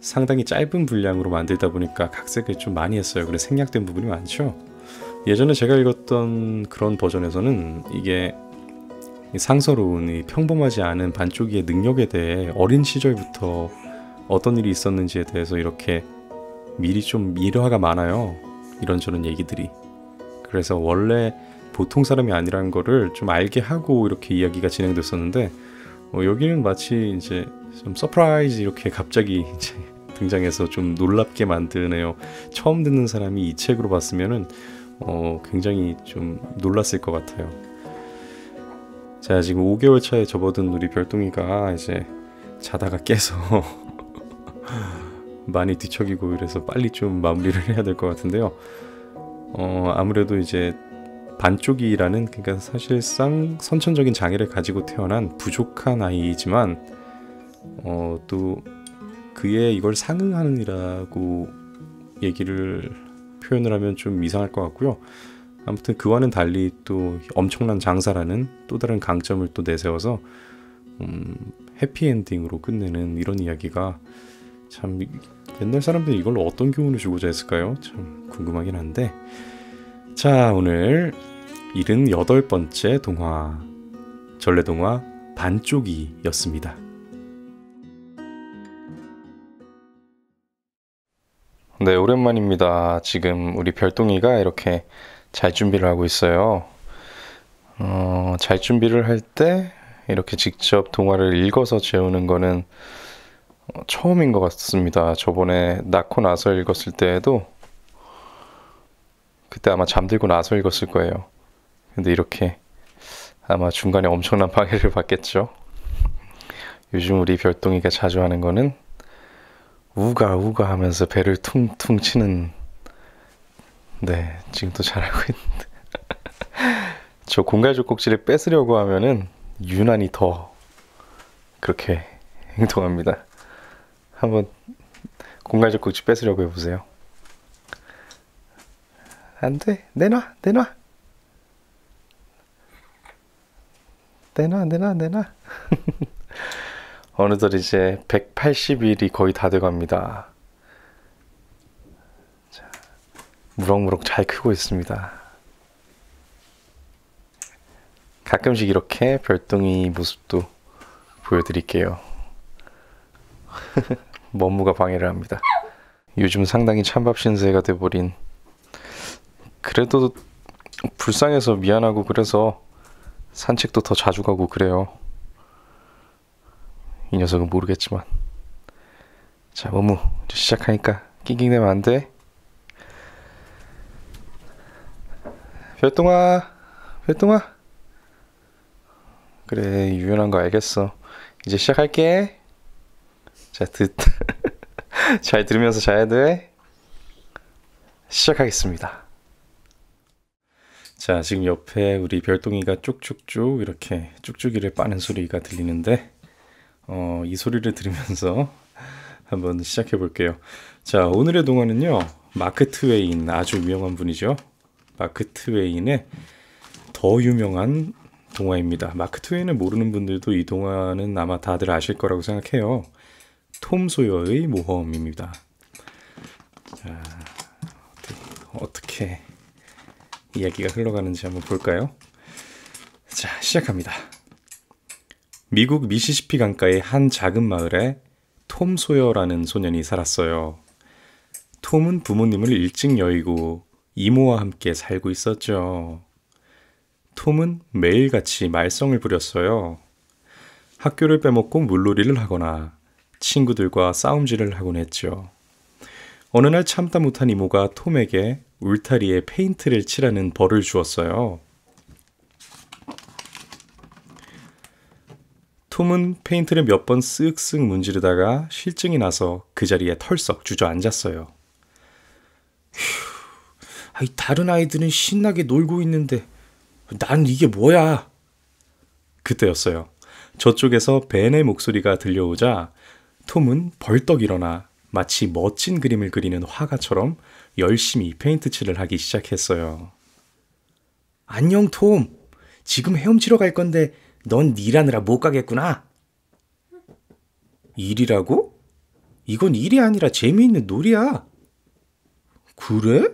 상당히 짧은 분량으로 만들다 보니까 각색을 좀 많이 했어요. 그래서 생략된 부분이 많죠. 예전에 제가 읽었던 그런 버전에서는 이게 상서로운 이 평범하지 않은 반쪽이의 능력에 대해 어린 시절부터 어떤 일이 있었는지에 대해서 이렇게 미리 좀 일화가 많아요. 이런저런 얘기들이. 그래서 원래 보통 사람이 아니라는 거를 좀 알게 하고 이렇게 이야기가 진행됐었는데 여기는 마치 이제 좀 서프라이즈 이렇게 갑자기 이제 등장해서 좀 놀랍게 만드네요. 처음 듣는 사람이 이 책으로 봤으면은 굉장히 좀 놀랐을 것 같아요. 자, 지금 5개월 차에 접어든 우리 별똥이가 이제 자다가 깨서 많이 뒤척이고 이래서 빨리 좀 마무리를 해야 될 것 같은데요. 아무래도 이제 반쪽이라는, 그러니까 사실상 선천적인 장애를 가지고 태어난 부족한 아이이지만 또 그의 이걸 상응하느라고 얘기를 표현을 하면 좀 이상할 것 같고요. 아무튼 그와는 달리 또 엄청난 장사라는 또 다른 강점을 또 내세워서 해피엔딩으로 끝내는 이런 이야기가 참, 옛날 사람들이 이걸 어떤 교훈을 주고자 했을까요? 참 궁금하긴 한데, 자, 오늘 78번째 동화, 전래동화 반쪽이였습니다. 네, 오랜만입니다. 지금 우리 별똥이가 이렇게 잘 준비를 하고 있어요. 잘 준비를 할 때 이렇게 직접 동화를 읽어서 재우는 거는 처음인 것 같습니다. 저번에 낳고 나서 읽었을 때에도 그때 아마 잠들고 나서 읽었을 거예요. 근데 이렇게 아마 중간에 엄청난 방해를 받겠죠. 요즘 우리 별똥이가 자주 하는 거는 우가 우가 하면서 배를 퉁퉁 치는, 네, 지금도 잘하고 있는데 저 공갈죽 꼭지를 뺏으려고 하면은 유난히 더 그렇게 행동합니다. 한번 공갈죽 꼭지 뺏으려고 해보세요. 안돼, 내놔 내놔 내놔 내놔 내놔 어느덧 이제 180일이 거의 다 돼갑니다. 자, 무럭무럭 잘 크고 있습니다. 가끔씩 이렇게 별똥이 모습도 보여드릴게요. 머무가 방해를 합니다. 요즘 상당히 찬밥 신세가 돼버린, 그래도 불쌍해서 미안하고 그래서 산책도 더 자주 가고 그래요. 이 녀석은 모르겠지만. 자, 머무 이제 시작하니까 낑낑대면 안 돼. 별똥아, 별똥아. 그래, 유연한 거 알겠어. 이제 시작할게. 자, 잘 들으면서 자야 돼. 시작하겠습니다. 자, 지금 옆에 우리 별똥이가 쭉쭉쭉 이렇게 쭉쭉이를 빠는 소리가 들리는데 이 소리를 들으면서 한번 시작해 볼게요. 자, 오늘의 동화는요, 마크 트웨인, 아주 유명한 분이죠. 마크 트웨인의 더 유명한 동화입니다. 마크 트웨인을 모르는 분들도 이 동화는 아마 다들 아실 거라고 생각해요. 톰 소여의 모험입니다. 자, 어떻게 이야기가 흘러가는지 한번 볼까요? 자, 시작합니다. 미국 미시시피 강가의 한 작은 마을에 톰 소여라는 소년이 살았어요. 톰은 부모님을 일찍 여의고 이모와 함께 살고 있었죠. 톰은 매일같이 말썽을 부렸어요. 학교를 빼먹고 물놀이를 하거나 친구들과 싸움질을 하곤 했죠. 어느 날 참다 못한 이모가 톰에게 울타리에 페인트를 칠하는 벌을 주었어요. 톰은 페인트를 몇 번 쓱쓱 문지르다가 실증이 나서 그 자리에 털썩 주저앉았어요. 다른 아이들은 신나게 놀고 있는데 난 이게 뭐야? 그때였어요. 저쪽에서 벤의 목소리가 들려오자 톰은 벌떡 일어나 마치 멋진 그림을 그리는 화가처럼 열심히 페인트 칠을 하기 시작했어요. 안녕 톰. 지금 헤엄치러 갈 건데 넌 일하느라 못 가겠구나. 일이라고? 이건 일이 아니라 재미있는 놀이야. 그래?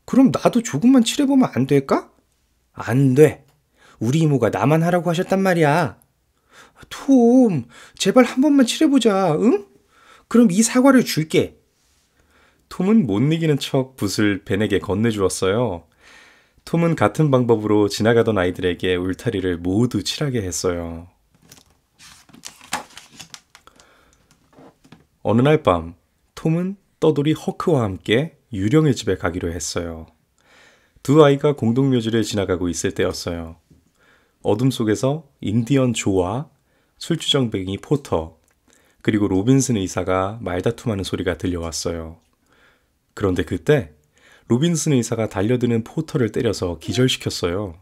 그럼 나도 조금만 칠해보면 안 될까? 안 돼. 우리 이모가 나만 하라고 하셨단 말이야. 톰, 제발 한 번만 칠해보자, 응? 그럼 이 사과를 줄게. 톰은 못 이기는 척 붓을 벤에게 건네주었어요. 톰은 같은 방법으로 지나가던 아이들에게 울타리를 모두 칠하게 했어요. 어느 날 밤, 톰은 떠돌이 허크와 함께 유령의 집에 가기로 했어요. 두 아이가 공동묘지를 지나가고 있을 때였어요. 어둠 속에서 인디언 조와 술주정뱅이 포터, 그리고 로빈슨 의사가 말다툼하는 소리가 들려왔어요. 그런데 그때 로빈슨 의사가 달려드는 포터를 때려서 기절시켰어요.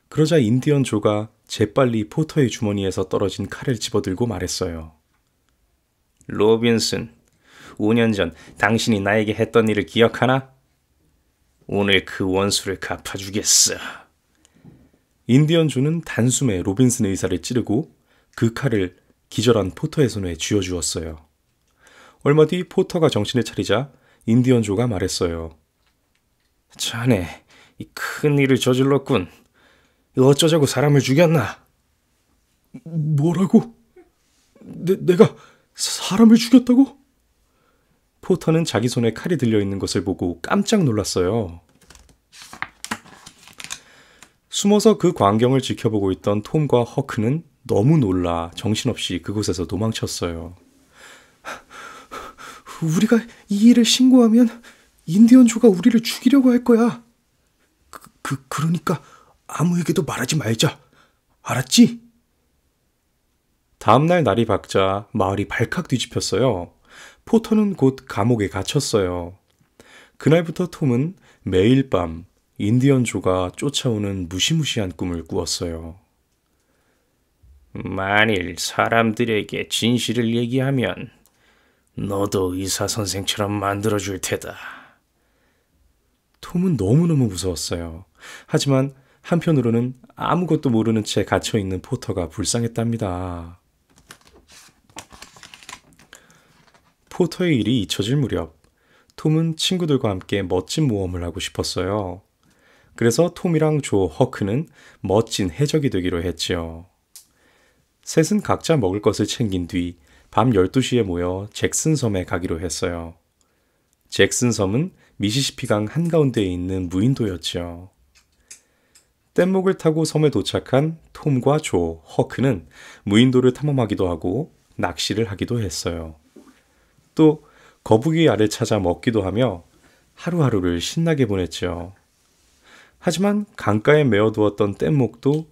그러자 인디언 조가 재빨리 포터의 주머니에서 떨어진 칼을 집어들고 말했어요. 로빈슨, 5년 전 당신이 나에게 했던 일을 기억하나? 오늘 그 원수를 갚아주겠어. 인디언 조는 단숨에 로빈슨 의사를 찌르고 그 칼을 기절한 포터의 손에 쥐어주었어요. 얼마 뒤 포터가 정신을 차리자 인디언 조가 말했어요. 자네, 이 큰 일을 저질렀군. 어쩌자고 사람을 죽였나? 뭐라고? 내가 사람을 죽였다고? 포터는 자기 손에 칼이 들려있는 것을 보고 깜짝 놀랐어요. 숨어서 그 광경을 지켜보고 있던 톰과 허크는 너무 놀라 정신없이 그곳에서 도망쳤어요. 우리가 이 일을 신고하면 인디언 조가 우리를 죽이려고 할 거야. 그러니까 아무에게도 말하지 말자. 알았지? 다음날 날이 밝자 마을이 발칵 뒤집혔어요. 포터는 곧 감옥에 갇혔어요. 그날부터 톰은 매일 밤 인디언 조가 쫓아오는 무시무시한 꿈을 꾸었어요. 만일 사람들에게 진실을 얘기하면 너도 의사 선생처럼 만들어줄 테다. 톰은 너무너무 무서웠어요. 하지만 한편으로는 아무것도 모르는 채 갇혀있는 포터가 불쌍했답니다. 포터의 일이 잊혀질 무렵 톰은 친구들과 함께 멋진 모험을 하고 싶었어요. 그래서 톰이랑 조, 허크는 멋진 해적이 되기로 했지요. 셋은 각자 먹을 것을 챙긴 뒤 밤 12시에 모여 잭슨 섬에 가기로 했어요. 잭슨 섬은 미시시피강 한가운데에 있는 무인도였죠. 뗏목을 타고 섬에 도착한 톰과 조, 허크는 무인도를 탐험하기도 하고 낚시를 하기도 했어요. 또 거북이 알을 찾아 먹기도 하며 하루하루를 신나게 보냈죠. 하지만 강가에 메어두었던 뗏목도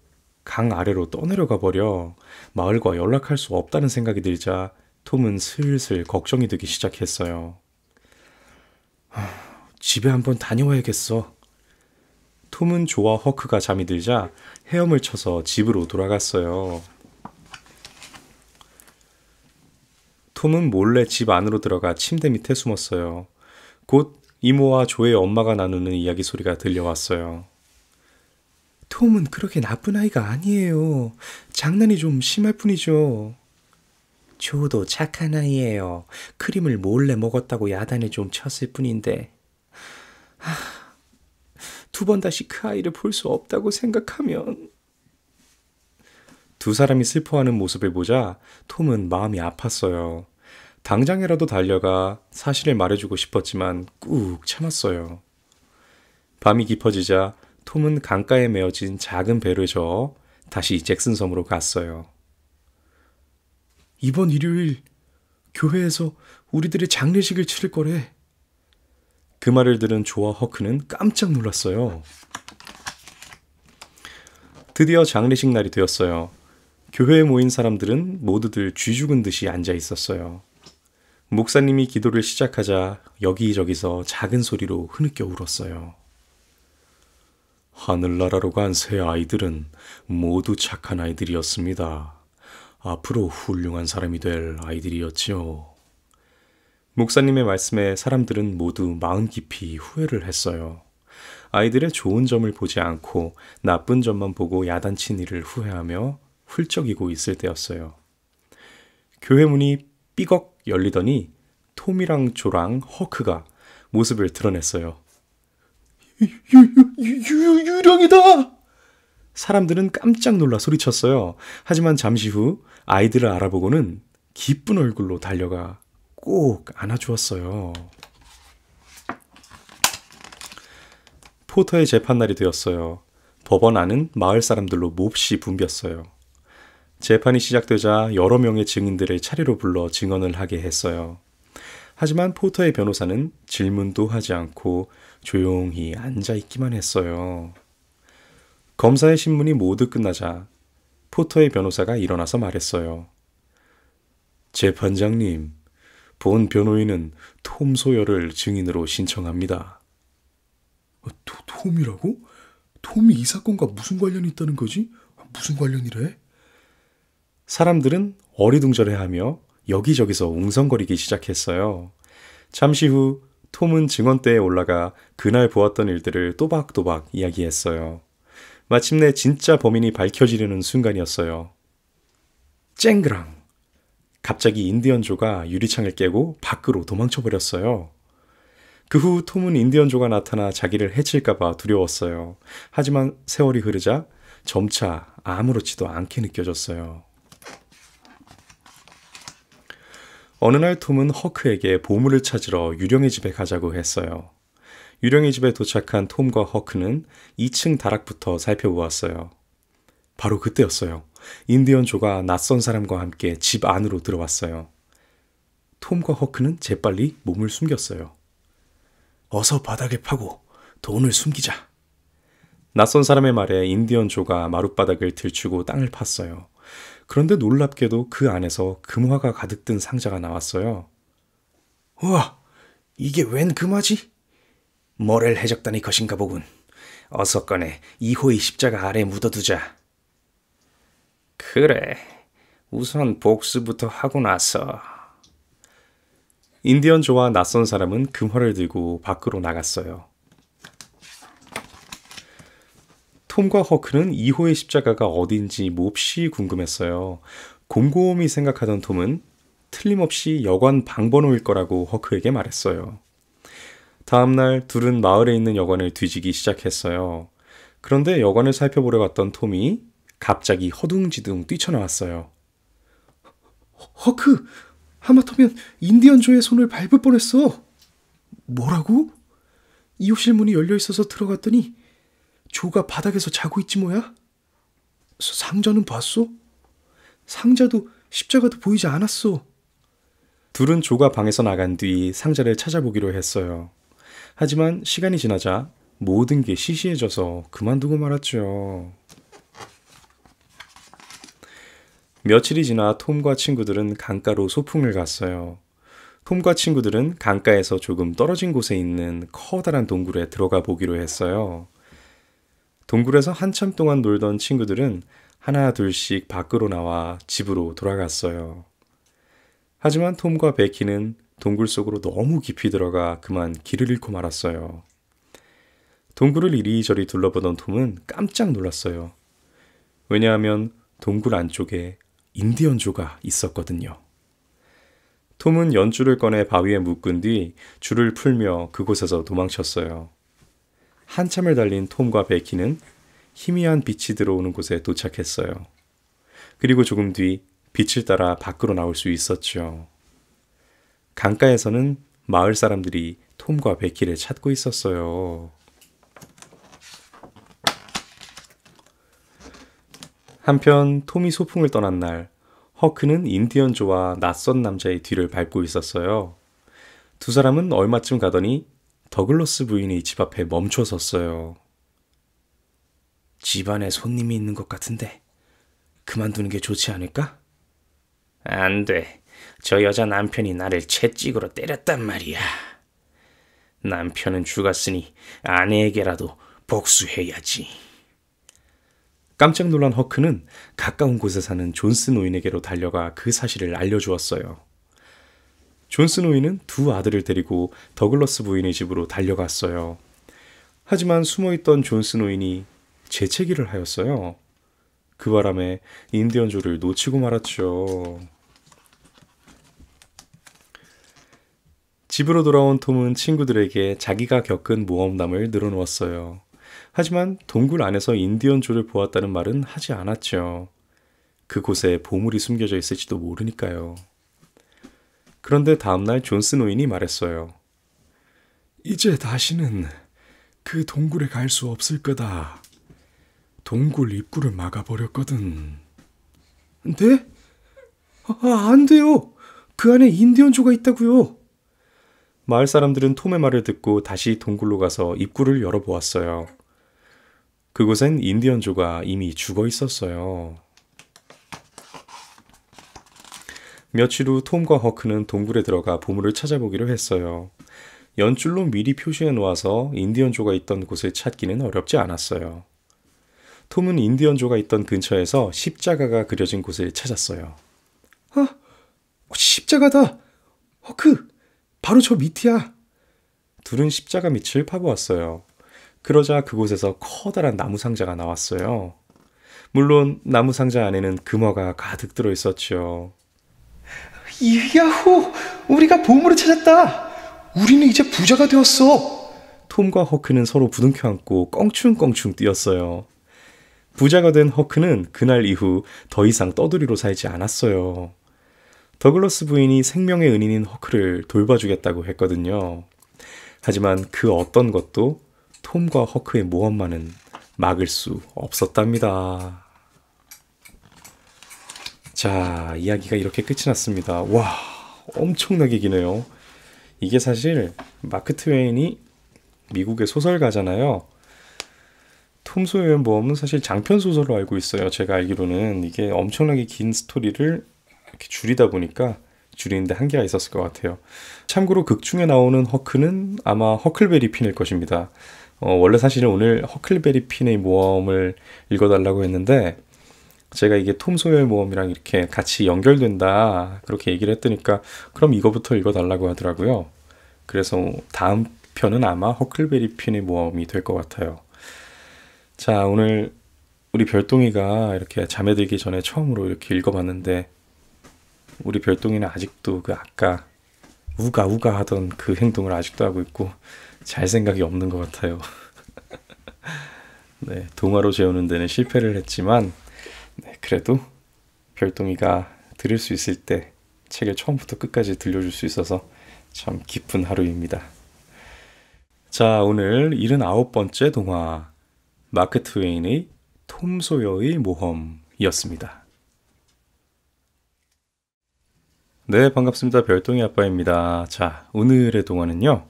강 아래로 떠내려가 버려 마을과 연락할 수 없다는 생각이 들자 톰은 슬슬 걱정이 되기 시작했어요. 집에 한번 다녀와야겠어. 톰은 조와 허크가 잠이 들자 헤엄을 쳐서 집으로 돌아갔어요. 톰은 몰래 집 안으로 들어가 침대 밑에 숨었어요. 곧 이모와 조의 엄마가 나누는 이야기 소리가 들려왔어요. 톰은 그렇게 나쁜 아이가 아니에요. 장난이 좀 심할 뿐이죠. 조도 착한 아이예요. 크림을 몰래 먹었다고 야단을 좀 쳤을 뿐인데. 두 번 다시 그 아이를 볼 수 없다고 생각하면. 두 사람이 슬퍼하는 모습을 보자 톰은 마음이 아팠어요. 당장이라도 달려가 사실을 말해주고 싶었지만 꾹 참았어요. 밤이 깊어지자 톰은 강가에 메어진 작은 배를 저어 다시 잭슨 섬으로 갔어요. 이번 일요일 교회에서 우리들의 장례식을 치를 거래. 그 말을 들은 조와 허크는 깜짝 놀랐어요. 드디어 장례식 날이 되었어요. 교회에 모인 사람들은 모두들 쥐 죽은 듯이 앉아 있었어요. 목사님이 기도를 시작하자 여기저기서 작은 소리로 흐느껴 울었어요. 하늘나라로 간 새 아이들은 모두 착한 아이들이었습니다. 앞으로 훌륭한 사람이 될 아이들이었지요. 목사님의 말씀에 사람들은 모두 마음 깊이 후회를 했어요. 아이들의 좋은 점을 보지 않고 나쁜 점만 보고 야단친 일을 후회하며 훌쩍이고 있을 때였어요. 교회 문이 삐걱 열리더니 톰이랑 조랑 허크가 모습을 드러냈어요. 유령이다! 사람들은 깜짝 놀라 소리쳤어요. 하지만 잠시 후 아이들을 알아보고는 기쁜 얼굴로 달려가 꼭 안아주었어요. 포터의 재판날이 되었어요. 법원 안은 마을 사람들로 몹시 붐볐어요. 재판이 시작되자 여러 명의 증인들을 차례로 불러 증언을 하게 했어요. 하지만 포터의 변호사는 질문도 하지 않고 조용히 앉아있기만 했어요. 검사의 신문이 모두 끝나자 포터의 변호사가 일어나서 말했어요. 재판장님, 본 변호인은 톰 소여를 증인으로 신청합니다. 톰이라고? 톰이 이 사건과 무슨 관련이 있다는 거지? 무슨 관련이래? 사람들은 어리둥절해하며 여기저기서 웅성거리기 시작했어요. 잠시 후 톰은 증언대에 올라가 그날 보았던 일들을 또박또박 이야기했어요. 마침내 진짜 범인이 밝혀지려는 순간이었어요. 쨍그랑! 갑자기 인디언조가 유리창을 깨고 밖으로 도망쳐버렸어요. 그 후 톰은 인디언조가 나타나 자기를 해칠까봐 두려웠어요. 하지만 세월이 흐르자 점차 아무렇지도 않게 느껴졌어요. 어느 날 톰은 허크에게 보물을 찾으러 유령의 집에 가자고 했어요. 유령의 집에 도착한 톰과 허크는 2층 다락부터 살펴보았어요. 바로 그때였어요. 인디언조가 낯선 사람과 함께 집 안으로 들어왔어요. 톰과 허크는 재빨리 몸을 숨겼어요. 어서 바닥을 파고 돈을 숨기자. 낯선 사람의 말에 인디언조가 마룻바닥을 들추고 땅을 팠어요. 그런데 놀랍게도 그 안에서 금화가 가득 든 상자가 나왔어요. 우와, 이게 웬 금화지? 뭐를 해적단이 것인가 보군. 어서 꺼내 2호의 십자가 아래 묻어두자. 그래, 우선 복수부터 하고 나서. 인디언조와 낯선 사람은 금화를 들고 밖으로 나갔어요. 톰과 허크는 2호의 십자가가 어딘지 몹시 궁금했어요. 곰곰이 생각하던 톰은 틀림없이 여관 방번호일 거라고 허크에게 말했어요. 다음날 둘은 마을에 있는 여관을 뒤지기 시작했어요. 그런데 여관을 살펴보려 갔던 톰이 갑자기 허둥지둥 뛰쳐나왔어요. 허크! 하마터면 인디언조의 손을 밟을 뻔했어. 뭐라고? 이호실 문이 열려있어서 들어갔더니 조가 바닥에서 자고 있지 뭐야? 상자는 봤어? 상자도 십자가도 보이지 않았어. 둘은 조가 방에서 나간 뒤 상자를 찾아보기로 했어요. 하지만 시간이 지나자 모든 게 시시해져서 그만두고 말았죠. 며칠이 지나 톰과 친구들은 강가로 소풍을 갔어요. 톰과 친구들은 강가에서 조금 떨어진 곳에 있는 커다란 동굴에 들어가 보기로 했어요. 동굴에서 한참 동안 놀던 친구들은 하나 둘씩 밖으로 나와 집으로 돌아갔어요. 하지만 톰과 베키는 동굴 속으로 너무 깊이 들어가 그만 길을 잃고 말았어요. 동굴을 이리저리 둘러보던 톰은 깜짝 놀랐어요. 왜냐하면 동굴 안쪽에 인디언조가 있었거든요. 톰은 연줄을 꺼내 바위에 묶은 뒤 줄을 풀며 그곳에서 도망쳤어요. 한참을 달린 톰과 베키는 희미한 빛이 들어오는 곳에 도착했어요. 그리고 조금 뒤 빛을 따라 밖으로 나올 수 있었죠. 강가에서는 마을 사람들이 톰과 베키를 찾고 있었어요. 한편 톰이 소풍을 떠난 날, 허크는 인디언조와 낯선 남자의 뒤를 밟고 있었어요. 두 사람은 얼마쯤 가더니 더글러스 부인의 집 앞에 멈춰 섰어요. 집안에 손님이 있는 것 같은데 그만두는 게 좋지 않을까? 안 돼. 저 여자 남편이 나를 채찍으로 때렸단 말이야. 남편은 죽었으니 아내에게라도 복수해야지. 깜짝 놀란 허크는 가까운 곳에 사는 존스 노인에게로 달려가 그 사실을 알려주었어요. 존스 노인은 두 아들을 데리고 더글러스 부인의 집으로 달려갔어요. 하지만 숨어있던 존스 노인이 재채기를 하였어요. 그 바람에 인디언조를 놓치고 말았죠. 집으로 돌아온 톰은 친구들에게 자기가 겪은 모험담을 늘어놓았어요. 하지만 동굴 안에서 인디언조를 보았다는 말은 하지 않았죠. 그곳에 보물이 숨겨져 있을지도 모르니까요. 그런데 다음날 존스 노인이 말했어요. 이제 다시는 그 동굴에 갈 수 없을 거다. 동굴 입구를 막아버렸거든. 네? 안 돼요. 그 안에 인디언조가 있다고요. 마을 사람들은 톰의 말을 듣고 다시 동굴로 가서 입구를 열어보았어요. 그곳엔 인디언조가 이미 죽어 있었어요. 며칠 후 톰과 허크는 동굴에 들어가 보물을 찾아보기로 했어요. 연줄로 미리 표시해 놓아서 인디언조가 있던 곳을 찾기는 어렵지 않았어요. 톰은 인디언조가 있던 근처에서 십자가가 그려진 곳을 찾았어요. 아, 십자가다! 허크! 바로 저 밑이야! 둘은 십자가 밑을 파보았어요. 그러자 그곳에서 커다란 나무 상자가 나왔어요. 물론 나무 상자 안에는 금화가 가득 들어있었죠. 야호! 우리가 보물을 찾았다! 우리는 이제 부자가 되었어! 톰과 허크는 서로 부둥켜 안고 껑충껑충 뛰었어요. 부자가 된 허크는 그날 이후 더 이상 떠돌이로 살지 않았어요. 더글러스 부인이 생명의 은인인 허크를 돌봐주겠다고 했거든요. 하지만 그 어떤 것도 톰과 허크의 모험만은 막을 수 없었답니다. 자, 이야기가 이렇게 끝이 났습니다. 와, 엄청나게 기네요. 이게 사실 마크 트웨인이 미국의 소설가잖아요. 톰 소여의 모험은 사실 장편 소설로 알고 있어요. 제가 알기로는 이게 엄청나게 긴 스토리를 이렇게 줄이다 보니까 줄이는데 한계가 있었을 것 같아요. 참고로 극 중에 나오는 허크는 아마 허클베리 핀일 것입니다. 원래 사실은 오늘 허클베리 핀의 모험을 읽어달라고 했는데 제가 이게 톰 소여의 모험이랑 이렇게 같이 연결된다 그렇게 얘기를 했더니까 그럼 이거부터 읽어달라고 하더라고요. 그래서 다음 편은 아마 허클베리 핀의 모험이 될 것 같아요. 자, 오늘 우리 별똥이가 이렇게 잠에 들기 전에 처음으로 이렇게 읽어봤는데 우리 별똥이는 아직도 그 아까 우가 하던 그 행동을 아직도 하고 있고 잘 생각이 없는 것 같아요. 네, 동화로 재우는 데는 실패를 했지만 네, 그래도 별똥이가 들을 수 있을 때 책을 처음부터 끝까지 들려줄 수 있어서 참 기쁜 하루입니다. 자, 오늘 79번째 동화 마크 트웨인의 톰 소여의 모험이었습니다. 네, 반갑습니다. 별똥이 아빠입니다. 자, 오늘의 동화는요.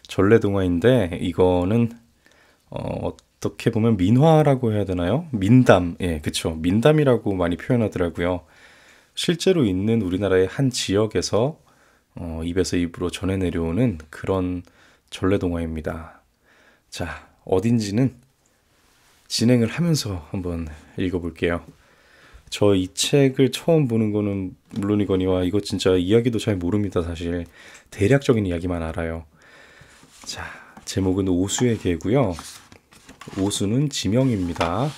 전래 동화인데 이거는 어떻게 보면 민화라고 해야 되나요? 민담, 예, 그쵸. 민담이라고 많이 표현하더라고요. 실제로 있는 우리나라의 한 지역에서 입에서 입으로 전해 내려오는 그런 전래동화입니다. 자, 어딘지는 진행을 하면서 한번 읽어볼게요. 저 이 책을 처음 보는 거는 물론이거니와 이거 진짜 이야기도 잘 모릅니다. 사실 대략적인 이야기만 알아요. 자, 제목은 오수의 개고요. 오수는 지명입니다.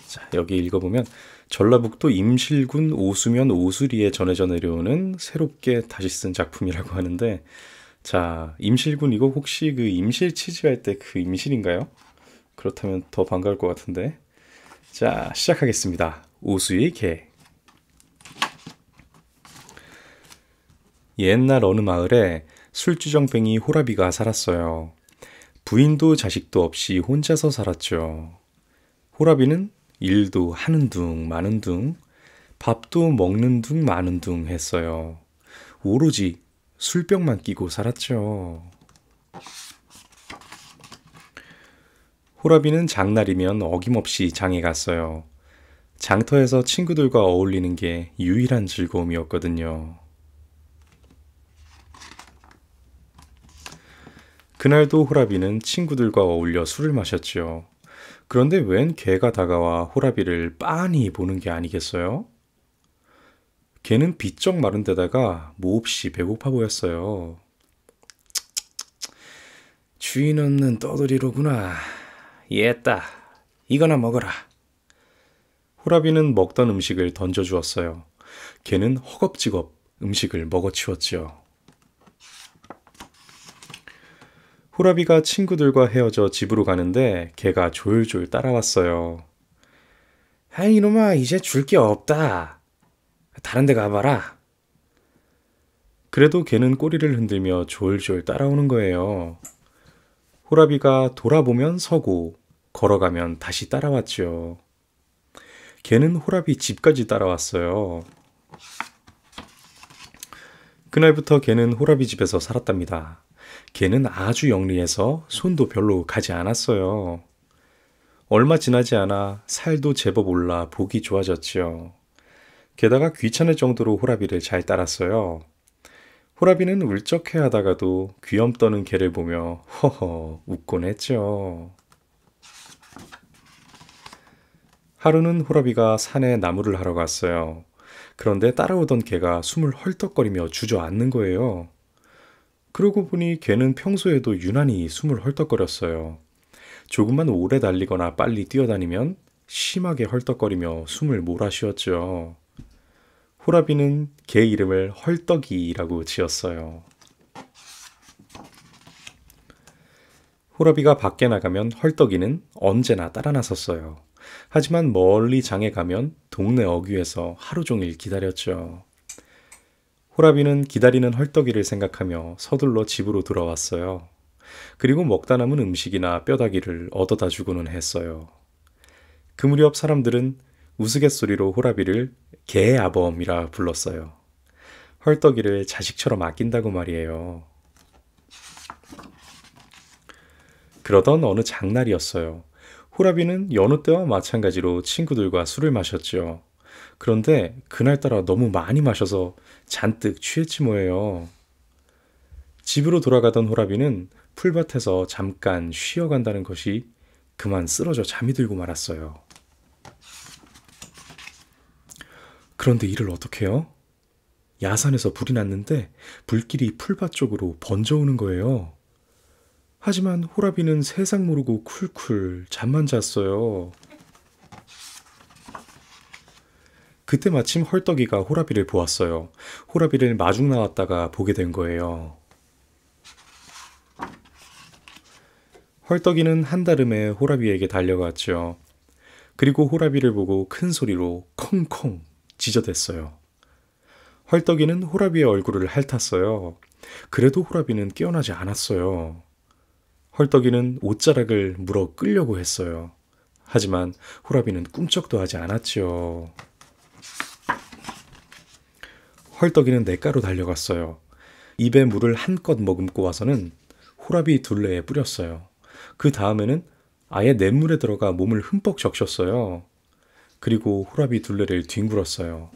자, 여기 읽어보면 전라북도 임실군 오수면 오수리에 전해져 내려오는 새롭게 다시 쓴 작품이라고 하는데, 자, 임실군 이거 혹시 그 임실 치즈할 때 그 임실인가요? 그렇다면 더 반가울 것 같은데. 자, 시작하겠습니다. 오수의 개. 옛날 어느 마을에 술주정뱅이 호라비가 살았어요. 부인도 자식도 없이 혼자서 살았죠. 호라비는 일도 하는 둥 마는 둥, 밥도 먹는 둥 마는 둥 했어요. 오로지 술병만 끼고 살았죠. 호라비는 장날이면 어김없이 장에 갔어요. 장터에서 친구들과 어울리는 게 유일한 즐거움이었거든요. 그날도 호라비는 친구들과 어울려 술을 마셨지요. 그런데 웬 개가 다가와 호라비를 빤히 보는 게 아니겠어요? 개는 비쩍 마른 데다가 몹시 배고파 보였어요. 주인 없는 떠돌이로구나. 얘따, 이거나 먹어라. 호라비는 먹던 음식을 던져주었어요. 개는 허겁지겁 음식을 먹어치웠지요. 호라비가 친구들과 헤어져 집으로 가는데 개가 졸졸 따라왔어요. 아, 이놈아, 이제 줄 게 없다. 다른 데 가봐라. 그래도 개는 꼬리를 흔들며 졸졸 따라오는 거예요. 호라비가 돌아보면 서고 걸어가면 다시 따라왔죠. 개는 호라비 집까지 따라왔어요. 그날부터 개는 호라비 집에서 살았답니다. 개는 아주 영리해서 손도 별로 가지 않았어요. 얼마 지나지 않아 살도 제법 올라 보기 좋아졌지요. 게다가 귀찮을 정도로 호라비를 잘 따랐어요. 호라비는 울적해하다가도 귀염 떠는 개를 보며 허허 웃곤 했죠. 하루는 호라비가 산에 나무를 하러 갔어요. 그런데 따라오던 개가 숨을 헐떡거리며 주저앉는 거예요. 그러고 보니 개는 평소에도 유난히 숨을 헐떡거렸어요. 조금만 오래 달리거나 빨리 뛰어다니면 심하게 헐떡거리며 숨을 몰아쉬었죠. 호라비는 개 이름을 헐떡이라고 지었어요. 호라비가 밖에 나가면 헐떡이는 언제나 따라 나섰어요. 하지만 멀리 장에 가면 동네 어귀에서 하루 종일 기다렸죠. 호라비는 기다리는 헐떡이를 생각하며 서둘러 집으로 돌아왔어요. 그리고 먹다 남은 음식이나 뼈다귀를 얻어다 주고는 했어요. 그 무렵 사람들은 우스갯소리로 호라비를 개아범이라 불렀어요. 헐떡이를 자식처럼 아낀다고 말이에요. 그러던 어느 장날이었어요. 호라비는 여느 때와 마찬가지로 친구들과 술을 마셨죠. 그런데 그날따라 너무 많이 마셔서 잔뜩 취했지 뭐예요. 집으로 돌아가던 호라비는 풀밭에서 잠깐 쉬어간다는 것이 그만 쓰러져 잠이 들고 말았어요. 그런데 이를 어떻게 해요? 야산에서 불이 났는데 불길이 풀밭 쪽으로 번져오는 거예요. 하지만 호라비는 세상 모르고 쿨쿨 잠만 잤어요. 그때 마침 헐떡이가 호라비를 보았어요. 호라비를 마중 나왔다가 보게 된 거예요. 헐떡이는 한달음에 호라비에게 달려갔죠. 그리고 호라비를 보고 큰 소리로 콩콩 짖어댔어요. 헐떡이는 호라비의 얼굴을 핥았어요. 그래도 호라비는 깨어나지 않았어요. 헐떡이는 옷자락을 물어 끌려고 했어요. 하지만 호라비는 꿈쩍도 하지 않았지요. 헐떡이는 냇가로 달려갔어요. 입에 물을 한껏 머금고 와서는 호라비 둘레에 뿌렸어요. 그 다음에는 아예 냇물에 들어가 몸을 흠뻑 적셨어요. 그리고 호라비 둘레를 뒹굴었어요.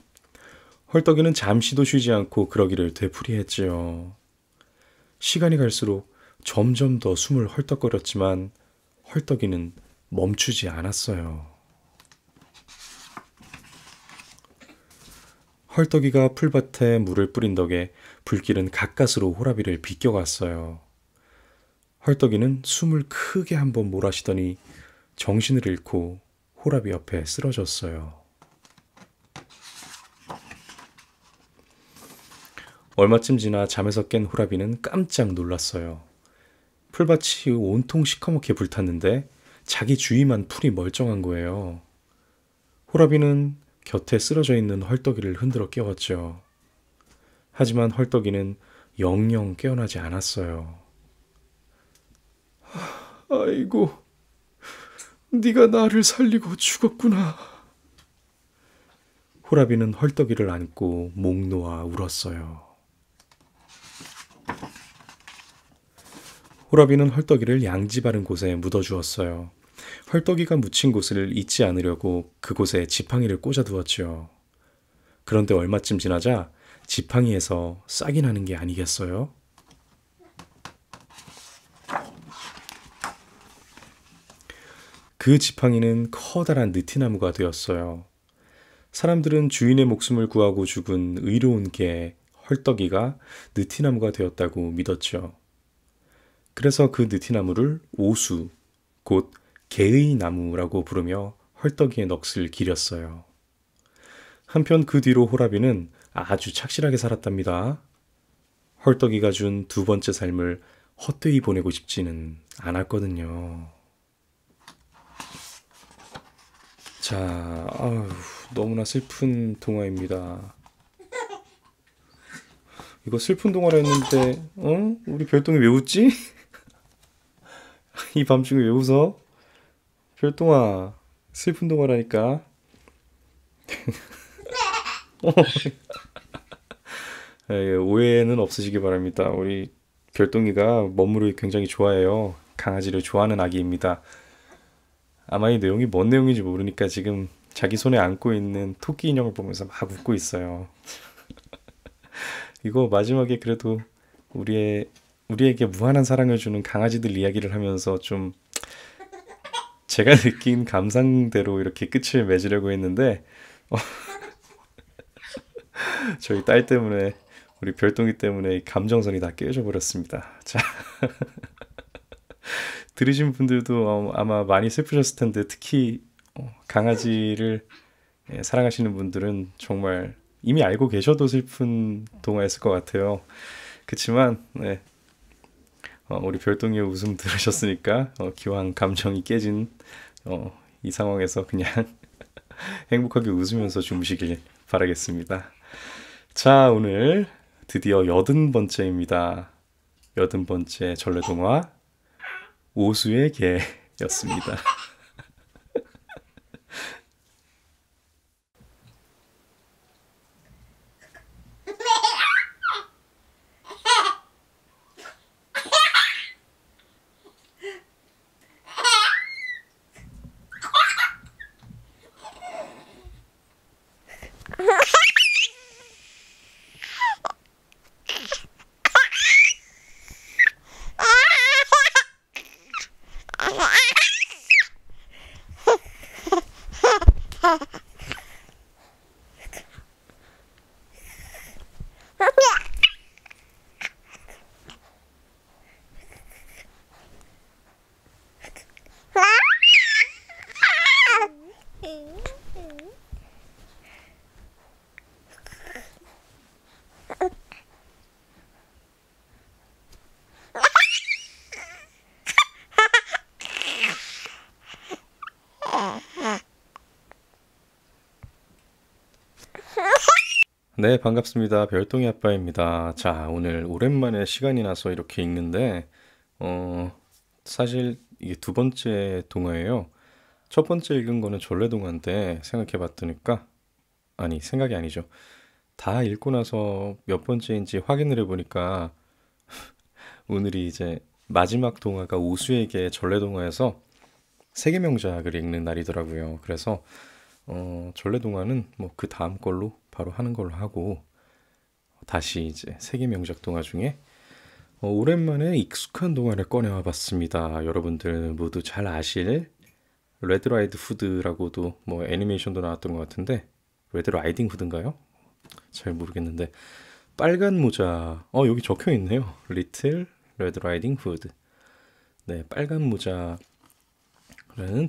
헐떡이는 잠시도 쉬지 않고 그러기를 되풀이했지요. 시간이 갈수록 점점 더 숨을 헐떡거렸지만 헐떡이는 멈추지 않았어요. 헐떡이가 풀밭에 물을 뿌린 덕에 불길은 가까스로 호라비를 비껴갔어요. 헐떡이는 숨을 크게 한번 몰아쉬더니 정신을 잃고 호라비 옆에 쓰러졌어요. 얼마쯤 지나 잠에서 깬 호라비는 깜짝 놀랐어요. 풀밭이 온통 시커멓게 불탔는데 자기 주위만 풀이 멀쩡한 거예요. 호라비는 곁에 쓰러져 있는 헐떡이를 흔들어 깨웠죠. 하지만 헐떡이는 영영 깨어나지 않았어요. 아이고, 네가 나를 살리고 죽었구나. 호라비는 헐떡이를 안고 목 놓아 울었어요. 호라비는 헐떡이를 양지 바른 곳에 묻어주었어요. 헐떡이가 묻힌 곳을 잊지 않으려고 그곳에 지팡이를 꽂아두었지요. 그런데 얼마쯤 지나자 지팡이에서 싹이 나는 게 아니겠어요? 그 지팡이는 커다란 느티나무가 되었어요. 사람들은 주인의 목숨을 구하고 죽은 의로운 개 헐떡이가 느티나무가 되었다고 믿었죠. 그래서 그 느티나무를 오수, 곧 개의 나무라고 부르며 헐떡이의 넋을 기렸어요. 한편 그 뒤로 호라비는 아주 착실하게 살았답니다. 헐떡이가 준 두 번째 삶을 헛되이 보내고 싶지는 않았거든요. 자, 너무나 슬픈 동화입니다. 이거 슬픈 동화라 했는데, 우리 별똥이 왜 웃지? 이 밤중에 왜 웃어? 별똥아, 슬픈 동화라니까. 오해는 없으시기 바랍니다. 우리 별똥이가 먹물을 굉장히 좋아해요. 강아지를 좋아하는 아기입니다. 아마 이 내용이 뭔 내용인지 모르니까 지금 자기 손에 안고 있는 토끼 인형을 보면서 막 웃고 있어요. 이거 마지막에 그래도 우리에게 무한한 사랑을 주는 강아지들 이야기를 하면서 좀 제가 느낀 감상대로 이렇게 끝을 맺으려고 했는데 저희 딸 때문에, 우리 별똥이 때문에 감정선이 다 깨져 버렸습니다. 자, 들으신 분들도 아마 많이 슬프셨을 텐데 특히 강아지를 사랑하시는 분들은 정말 이미 알고 계셔도 슬픈 동화였을 것 같아요. 그치만 우리 별똥이의 웃음 들으셨으니까 기왕 감정이 깨진 이 상황에서 그냥 행복하게 웃으면서 주무시길 바라겠습니다. 자, 오늘 드디어 80번째입니다. 80번째 전래동화 오수의 개였습니다. 네, 반갑습니다. 별똥이 아빠입니다. 자, 오늘 오랜만에 시간이 나서 이렇게 읽는데, 사실 이게 두 번째 동화예요. 첫 번째 읽은 거는 전래동화인데, 생각해봤더니까, 아니, 생각이 아니죠. 다 읽고 나서 몇 번째인지 확인을 해보니까, 오늘이 이제 마지막 동화가 오수에게 전래동화에서 세계명작을 읽는 날이더라고요. 그래서, 전래동화는 뭐 그 다음 걸로 바로 하는 걸로 하고 다시 이제 세계 명작 동화 중에 오랜만에 익숙한 동화를 꺼내와 봤습니다. 여러분들 모두 잘 아실 레드 라이드 후드라고도 뭐 애니메이션도 나왔던 것 같은데 레드 라이딩 후드인가요? 잘 모르겠는데 빨간 모자 여기 적혀 있네요. 리틀 레드 라이딩 후드. 네, 빨간 모자라는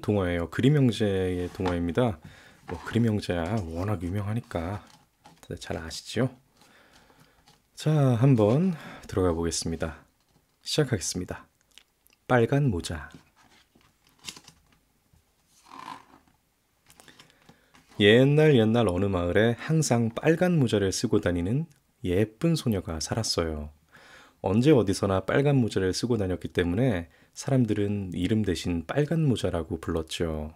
동화예요. 그림 형제의 동화입니다. 뭐 그림 형제야 워낙 유명하니까 다들 잘 아시죠? 자, 한번 들어가 보겠습니다. 시작하겠습니다. 빨간 모자. 옛날 어느 마을에 항상 빨간 모자를 쓰고 다니는 예쁜 소녀가 살았어요. 언제 어디서나 빨간 모자를 쓰고 다녔기 때문에 사람들은 이름 대신 빨간 모자라고 불렀죠.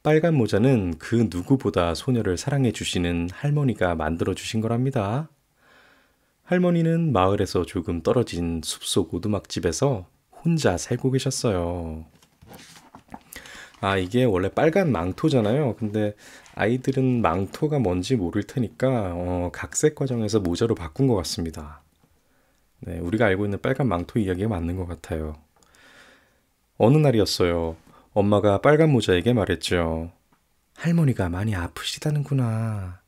빨간 모자는 그 누구보다 소녀를 사랑해 주시는 할머니가 만들어 주신 거랍니다. 할머니는 마을에서 조금 떨어진 숲속 오두막집에서 혼자 살고 계셨어요. 이게 원래 빨간 망토잖아요. 근데 아이들은 망토가 뭔지 모를 테니까 각색 과정에서 모자로 바꾼 것 같습니다. 네, 우리가 알고 있는 빨간 망토 이야기가 맞는 것 같아요. 어느 날이었어요. 엄마가 빨간 모자에게 말했죠. 할머니가 많이 아프시다는구나.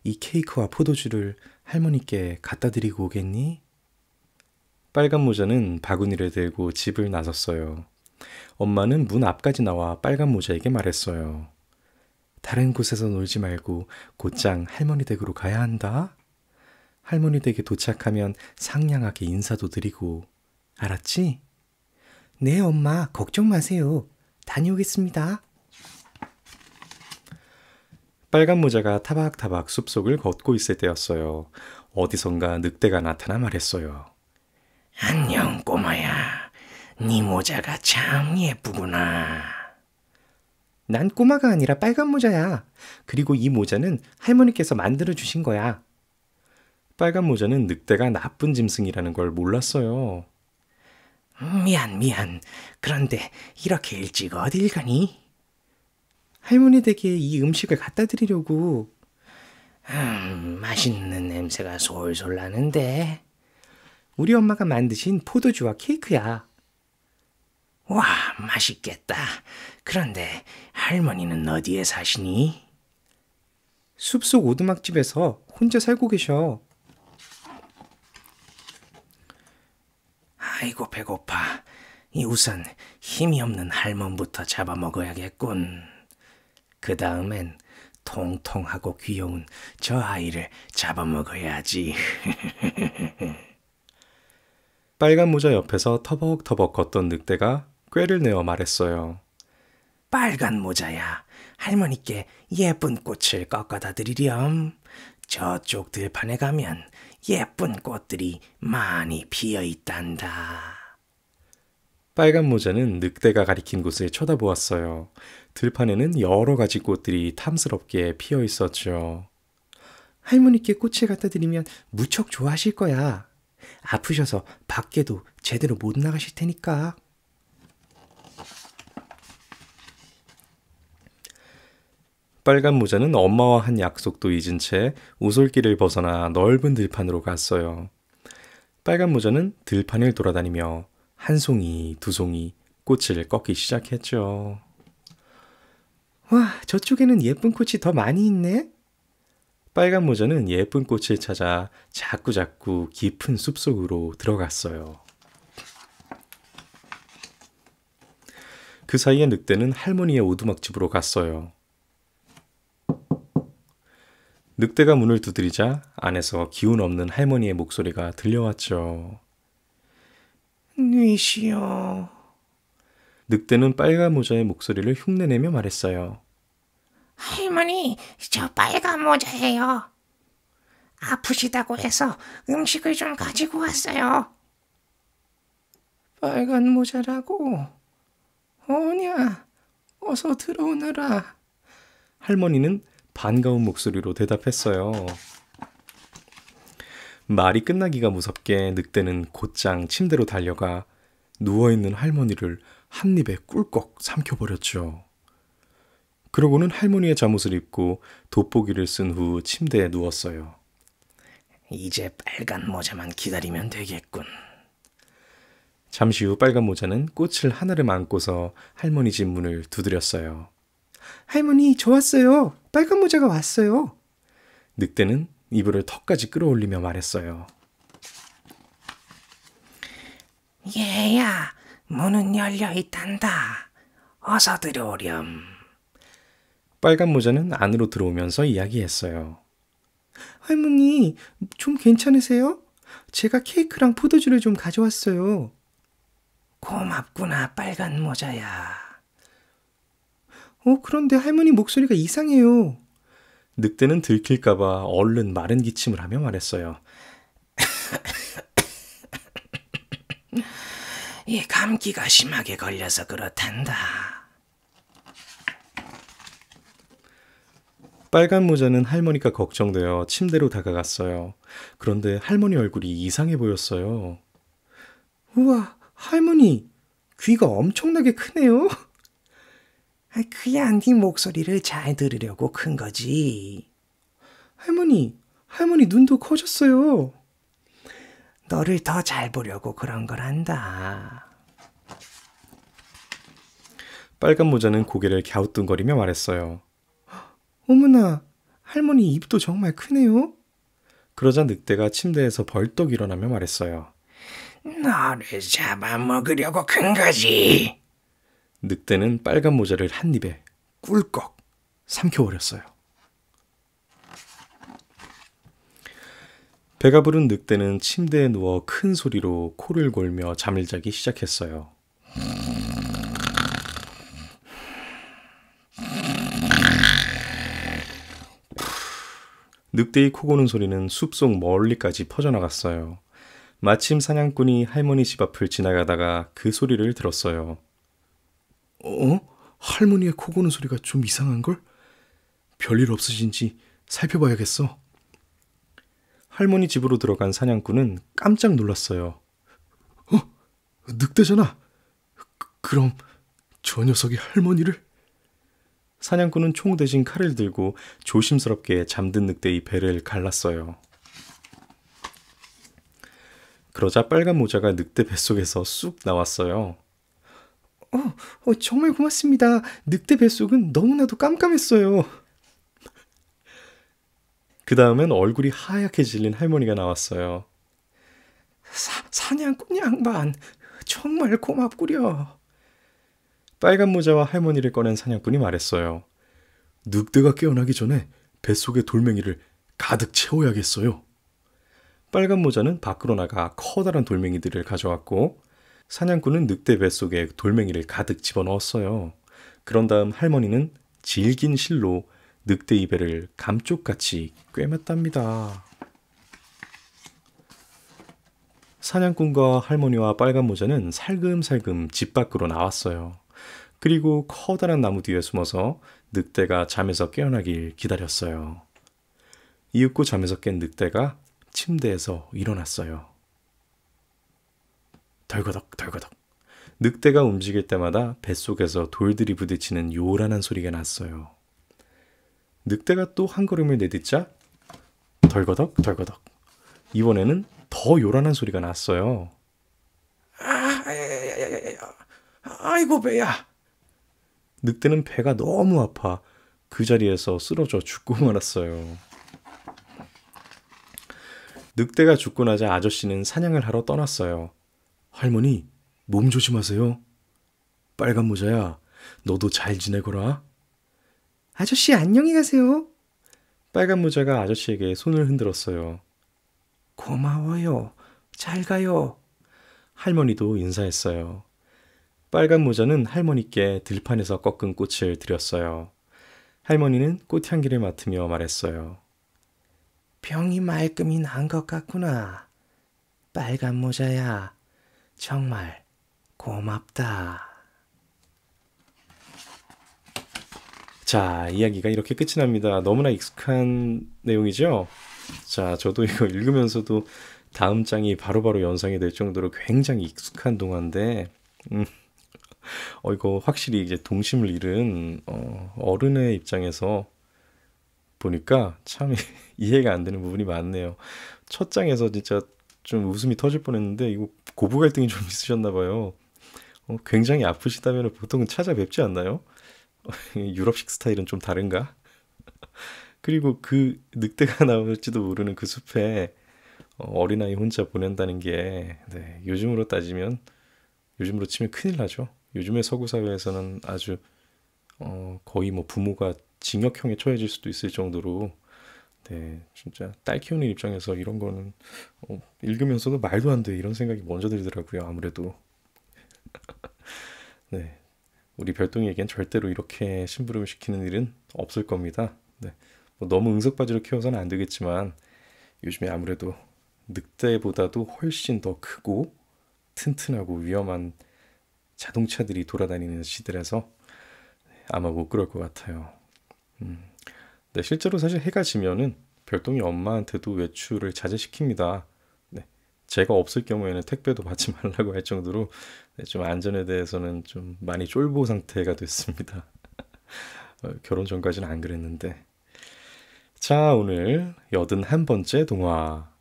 이 케이크와 포도주를 할머니께 갖다 드리고 오겠니? 빨간 모자는 바구니를 들고 집을 나섰어요. 엄마는 문 앞까지 나와 빨간 모자에게 말했어요. 다른 곳에서 놀지 말고 곧장 할머니 댁으로 가야 한다. 할머니 댁에 도착하면 상냥하게 인사도 드리고. 알았지? 네, 엄마. 걱정 마세요. 다녀오겠습니다. 빨간 모자가 타박타박 숲속을 걷고 있을 때였어요. 어디선가 늑대가 나타나 말했어요. 안녕, 꼬마야. 네 모자가 참 예쁘구나. 난 꼬마가 아니라 빨간 모자야. 그리고 이 모자는 할머니께서 만들어 주신 거야. 빨간 모자는 늑대가 나쁜 짐승이라는 걸 몰랐어요. 미안. 그런데 이렇게 일찍 어딜 가니? 할머니 댁에 이 음식을 갖다 드리려고. 맛있는 냄새가 솔솔 나는데. 우리 엄마가 만드신 포도주와 케이크야. 와, 맛있겠다. 그런데 할머니는 어디에 사시니? 숲속 오두막집에서 혼자 살고 계셔. 아이고, 배고파. 우선 힘이 없는 할멈부터 잡아먹어야겠군. 그 다음엔 통통하고 귀여운 저 아이를 잡아먹어야지. 빨간 모자 옆에서 터벅터벅 걷던 늑대가 꾀를 내어 말했어요. 빨간 모자야, 할머니께 예쁜 꽃을 꺾어다 드리렴. 저쪽 들판에 가면 예쁜 꽃들이 많이 피어 있단다. 빨간 모자는 늑대가 가리킨 곳을 쳐다보았어요. 들판에는 여러 가지 꽃들이 탐스럽게 피어 있었죠. 할머니께 꽃을 갖다 드리면 무척 좋아하실 거야. 아프셔서 밖에도 제대로 못 나가실 테니까. 빨간 모자는 엄마와 한 약속도 잊은 채 오솔길을 벗어나 넓은 들판으로 갔어요. 빨간 모자는 들판을 돌아다니며 한 송이, 두 송이 꽃을 꺾기 시작했죠. 와, 저쪽에는 예쁜 꽃이 더 많이 있네. 빨간 모자는 예쁜 꽃을 찾아 자꾸자꾸 깊은 숲속으로 들어갔어요. 그 사이에 늑대는 할머니의 오두막집으로 갔어요. 늑대가 문을 두드리자 안에서 기운 없는 할머니의 목소리가 들려왔죠. 뉘시여. 늑대는 빨간 모자의 목소리를 흉내내며 말했어요. 할머니, 저 빨간 모자예요. 아프시다고 해서 음식을 좀 가지고 왔어요. 빨간 모자라고? 오냐, 어서 들어오너라. 할머니는 반가운 목소리로 대답했어요. 말이 끝나기가 무섭게 늑대는 곧장 침대로 달려가 누워있는 할머니를 한 입에 꿀꺽 삼켜버렸죠. 그러고는 할머니의 잠옷을 입고 돋보기를 쓴 후 침대에 누웠어요. 이제 빨간 모자만 기다리면 되겠군. 잠시 후 빨간 모자는 꽃을 하나를 안고서 할머니 집 문을 두드렸어요. 할머니, 저 왔어요. 빨간 모자가 왔어요. 늑대는 이불을 턱까지 끌어올리며 말했어요. 얘야, 문은 열려 있단다. 어서 들어오렴. 빨간 모자는 안으로 들어오면서 이야기했어요. 할머니, 좀 괜찮으세요? 제가 케이크랑 포도주를 좀 가져왔어요. 고맙구나, 빨간 모자야. 그런데 할머니 목소리가 이상해요. 늑대는 들킬까봐 얼른 마른 기침을 하며 말했어요. 이 감기가 심하게 걸려서 그렇단다. 빨간 모자는 할머니가 걱정되어 침대로 다가갔어요. 그런데 할머니 얼굴이 이상해 보였어요. 우와, 할머니, 귀가 엄청나게 크네요. 그야 네 목소리를 잘 들으려고 큰 거지. 할머니 눈도 커졌어요. 너를 더 잘 보려고 그런 거란다. 빨간 모자는 고개를 갸우뚱거리며 말했어요. 어머나, 할머니 입도 정말 크네요. 그러자 늑대가 침대에서 벌떡 일어나며 말했어요. 너를 잡아먹으려고 큰 거지. 늑대는 빨간 모자를 한 입에 꿀꺽 삼켜버렸어요. 배가 부른 늑대는 침대에 누워 큰 소리로 코를 골며 잠을 자기 시작했어요. 늑대의 코 고는 소리는 숲속 멀리까지 퍼져나갔어요. 마침 사냥꾼이 할머니 집 앞을 지나가다가 그 소리를 들었어요. 할머니의 코 고는 소리가 좀 이상한걸? 별일 없으신지 살펴봐야겠어. 할머니 집으로 들어간 사냥꾼은 깜짝 놀랐어요. 늑대잖아. 그럼 저 녀석이 할머니를? 사냥꾼은 총 대신 칼을 들고 조심스럽게 잠든 늑대의 배를 갈랐어요. 그러자 빨간 모자가 늑대 뱃속에서 쑥 나왔어요. 정말 고맙습니다. 늑대 뱃속은 너무나도 깜깜했어요. 그 다음엔 얼굴이 하얗게 질린 할머니가 나왔어요. 사냥꾼 양반, 정말 고맙구려. 빨간 모자와 할머니를 꺼낸 사냥꾼이 말했어요. 늑대가 깨어나기 전에 뱃속의 돌멩이를 가득 채워야겠어요. 빨간 모자는 밖으로 나가 커다란 돌멩이들을 가져왔고 사냥꾼은 늑대 뱃속에 돌멩이를 가득 집어넣었어요. 그런 다음 할머니는 질긴 실로 늑대의 배를 감쪽같이 꿰맸답니다. 사냥꾼과 할머니와 빨간 모자는 살금살금 집 밖으로 나왔어요. 그리고 커다란 나무 뒤에 숨어서 늑대가 잠에서 깨어나길 기다렸어요. 이윽고 잠에서 깬 늑대가 침대에서 일어났어요. 덜거덕 덜거덕. 늑대가 움직일 때마다 뱃속에서 돌들이 부딪히는 요란한 소리가 났어요. 늑대가 또 한 걸음을 내딛자 덜거덕 덜거덕. 이번에는 더 요란한 소리가 났어요. 아이고 배야. 늑대는 배가 너무 아파 그 자리에서 쓰러져 죽고 말았어요. 늑대가 죽고 나자 아저씨는 사냥을 하러 떠났어요. 할머니, 몸 조심하세요. 빨간 모자야, 너도 잘 지내거라. 아저씨, 안녕히 가세요. 빨간 모자가 아저씨에게 손을 흔들었어요. 고마워요. 잘 가요. 할머니도 인사했어요. 빨간 모자는 할머니께 들판에서 꺾은 꽃을 드렸어요. 할머니는 꽃향기를 맡으며 말했어요. 병이 말끔히 난 것 같구나. 빨간 모자야, 정말 고맙다. 자, 이야기가 이렇게 끝이 납니다. 너무나 익숙한 내용이죠? 자, 저도 이거 읽으면서도 다음 장이 바로바로 연상이 될 정도로 굉장히 익숙한 동화인데 이거 확실히 이제 동심을 잃은 어른의 입장에서 보니까 참 이해가 안 되는 부분이 많네요. 첫 장에서 진짜 좀 웃음이 터질 뻔했는데 이거 고부 갈등이 좀 있으셨나 봐요. 굉장히 아프시다면 보통은 찾아뵙지 않나요? 유럽식 스타일은 좀 다른가? 그리고 그 늑대가 나올지도 모르는 그 숲에 어린아이 혼자 보낸다는 게 네, 요즘으로 치면 큰일 나죠. 요즘의 서구 사회에서는 아주 거의 뭐 부모가 징역형에 처해질 수도 있을 정도로 네, 진짜 딸 키우는 입장에서 이런 거는 읽으면서도 말도 안 돼 이런 생각이 먼저 들더라고요. 아무래도 네, 우리 별똥이에겐 절대로 이렇게 심부름을 시키는 일은 없을 겁니다. 네, 뭐 너무 응석바지로 키워서는 안 되겠지만 요즘에 아무래도 늑대보다도 훨씬 더 크고 튼튼하고 위험한 자동차들이 돌아다니는 시대라서 아마 못 그럴 것 같아요. 네, 실제로 사실 해가 지면은 별똥이 엄마한테도 외출을 자제시킵니다. 네, 제가 없을 경우에는 택배도 받지 말라고 할 정도로 네, 좀 안전에 대해서는 좀 많이 쫄보 상태가 됐습니다. 결혼 전까지는 안 그랬는데. 자, 오늘 81번째 동화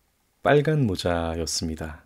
빨간 모자였습니다.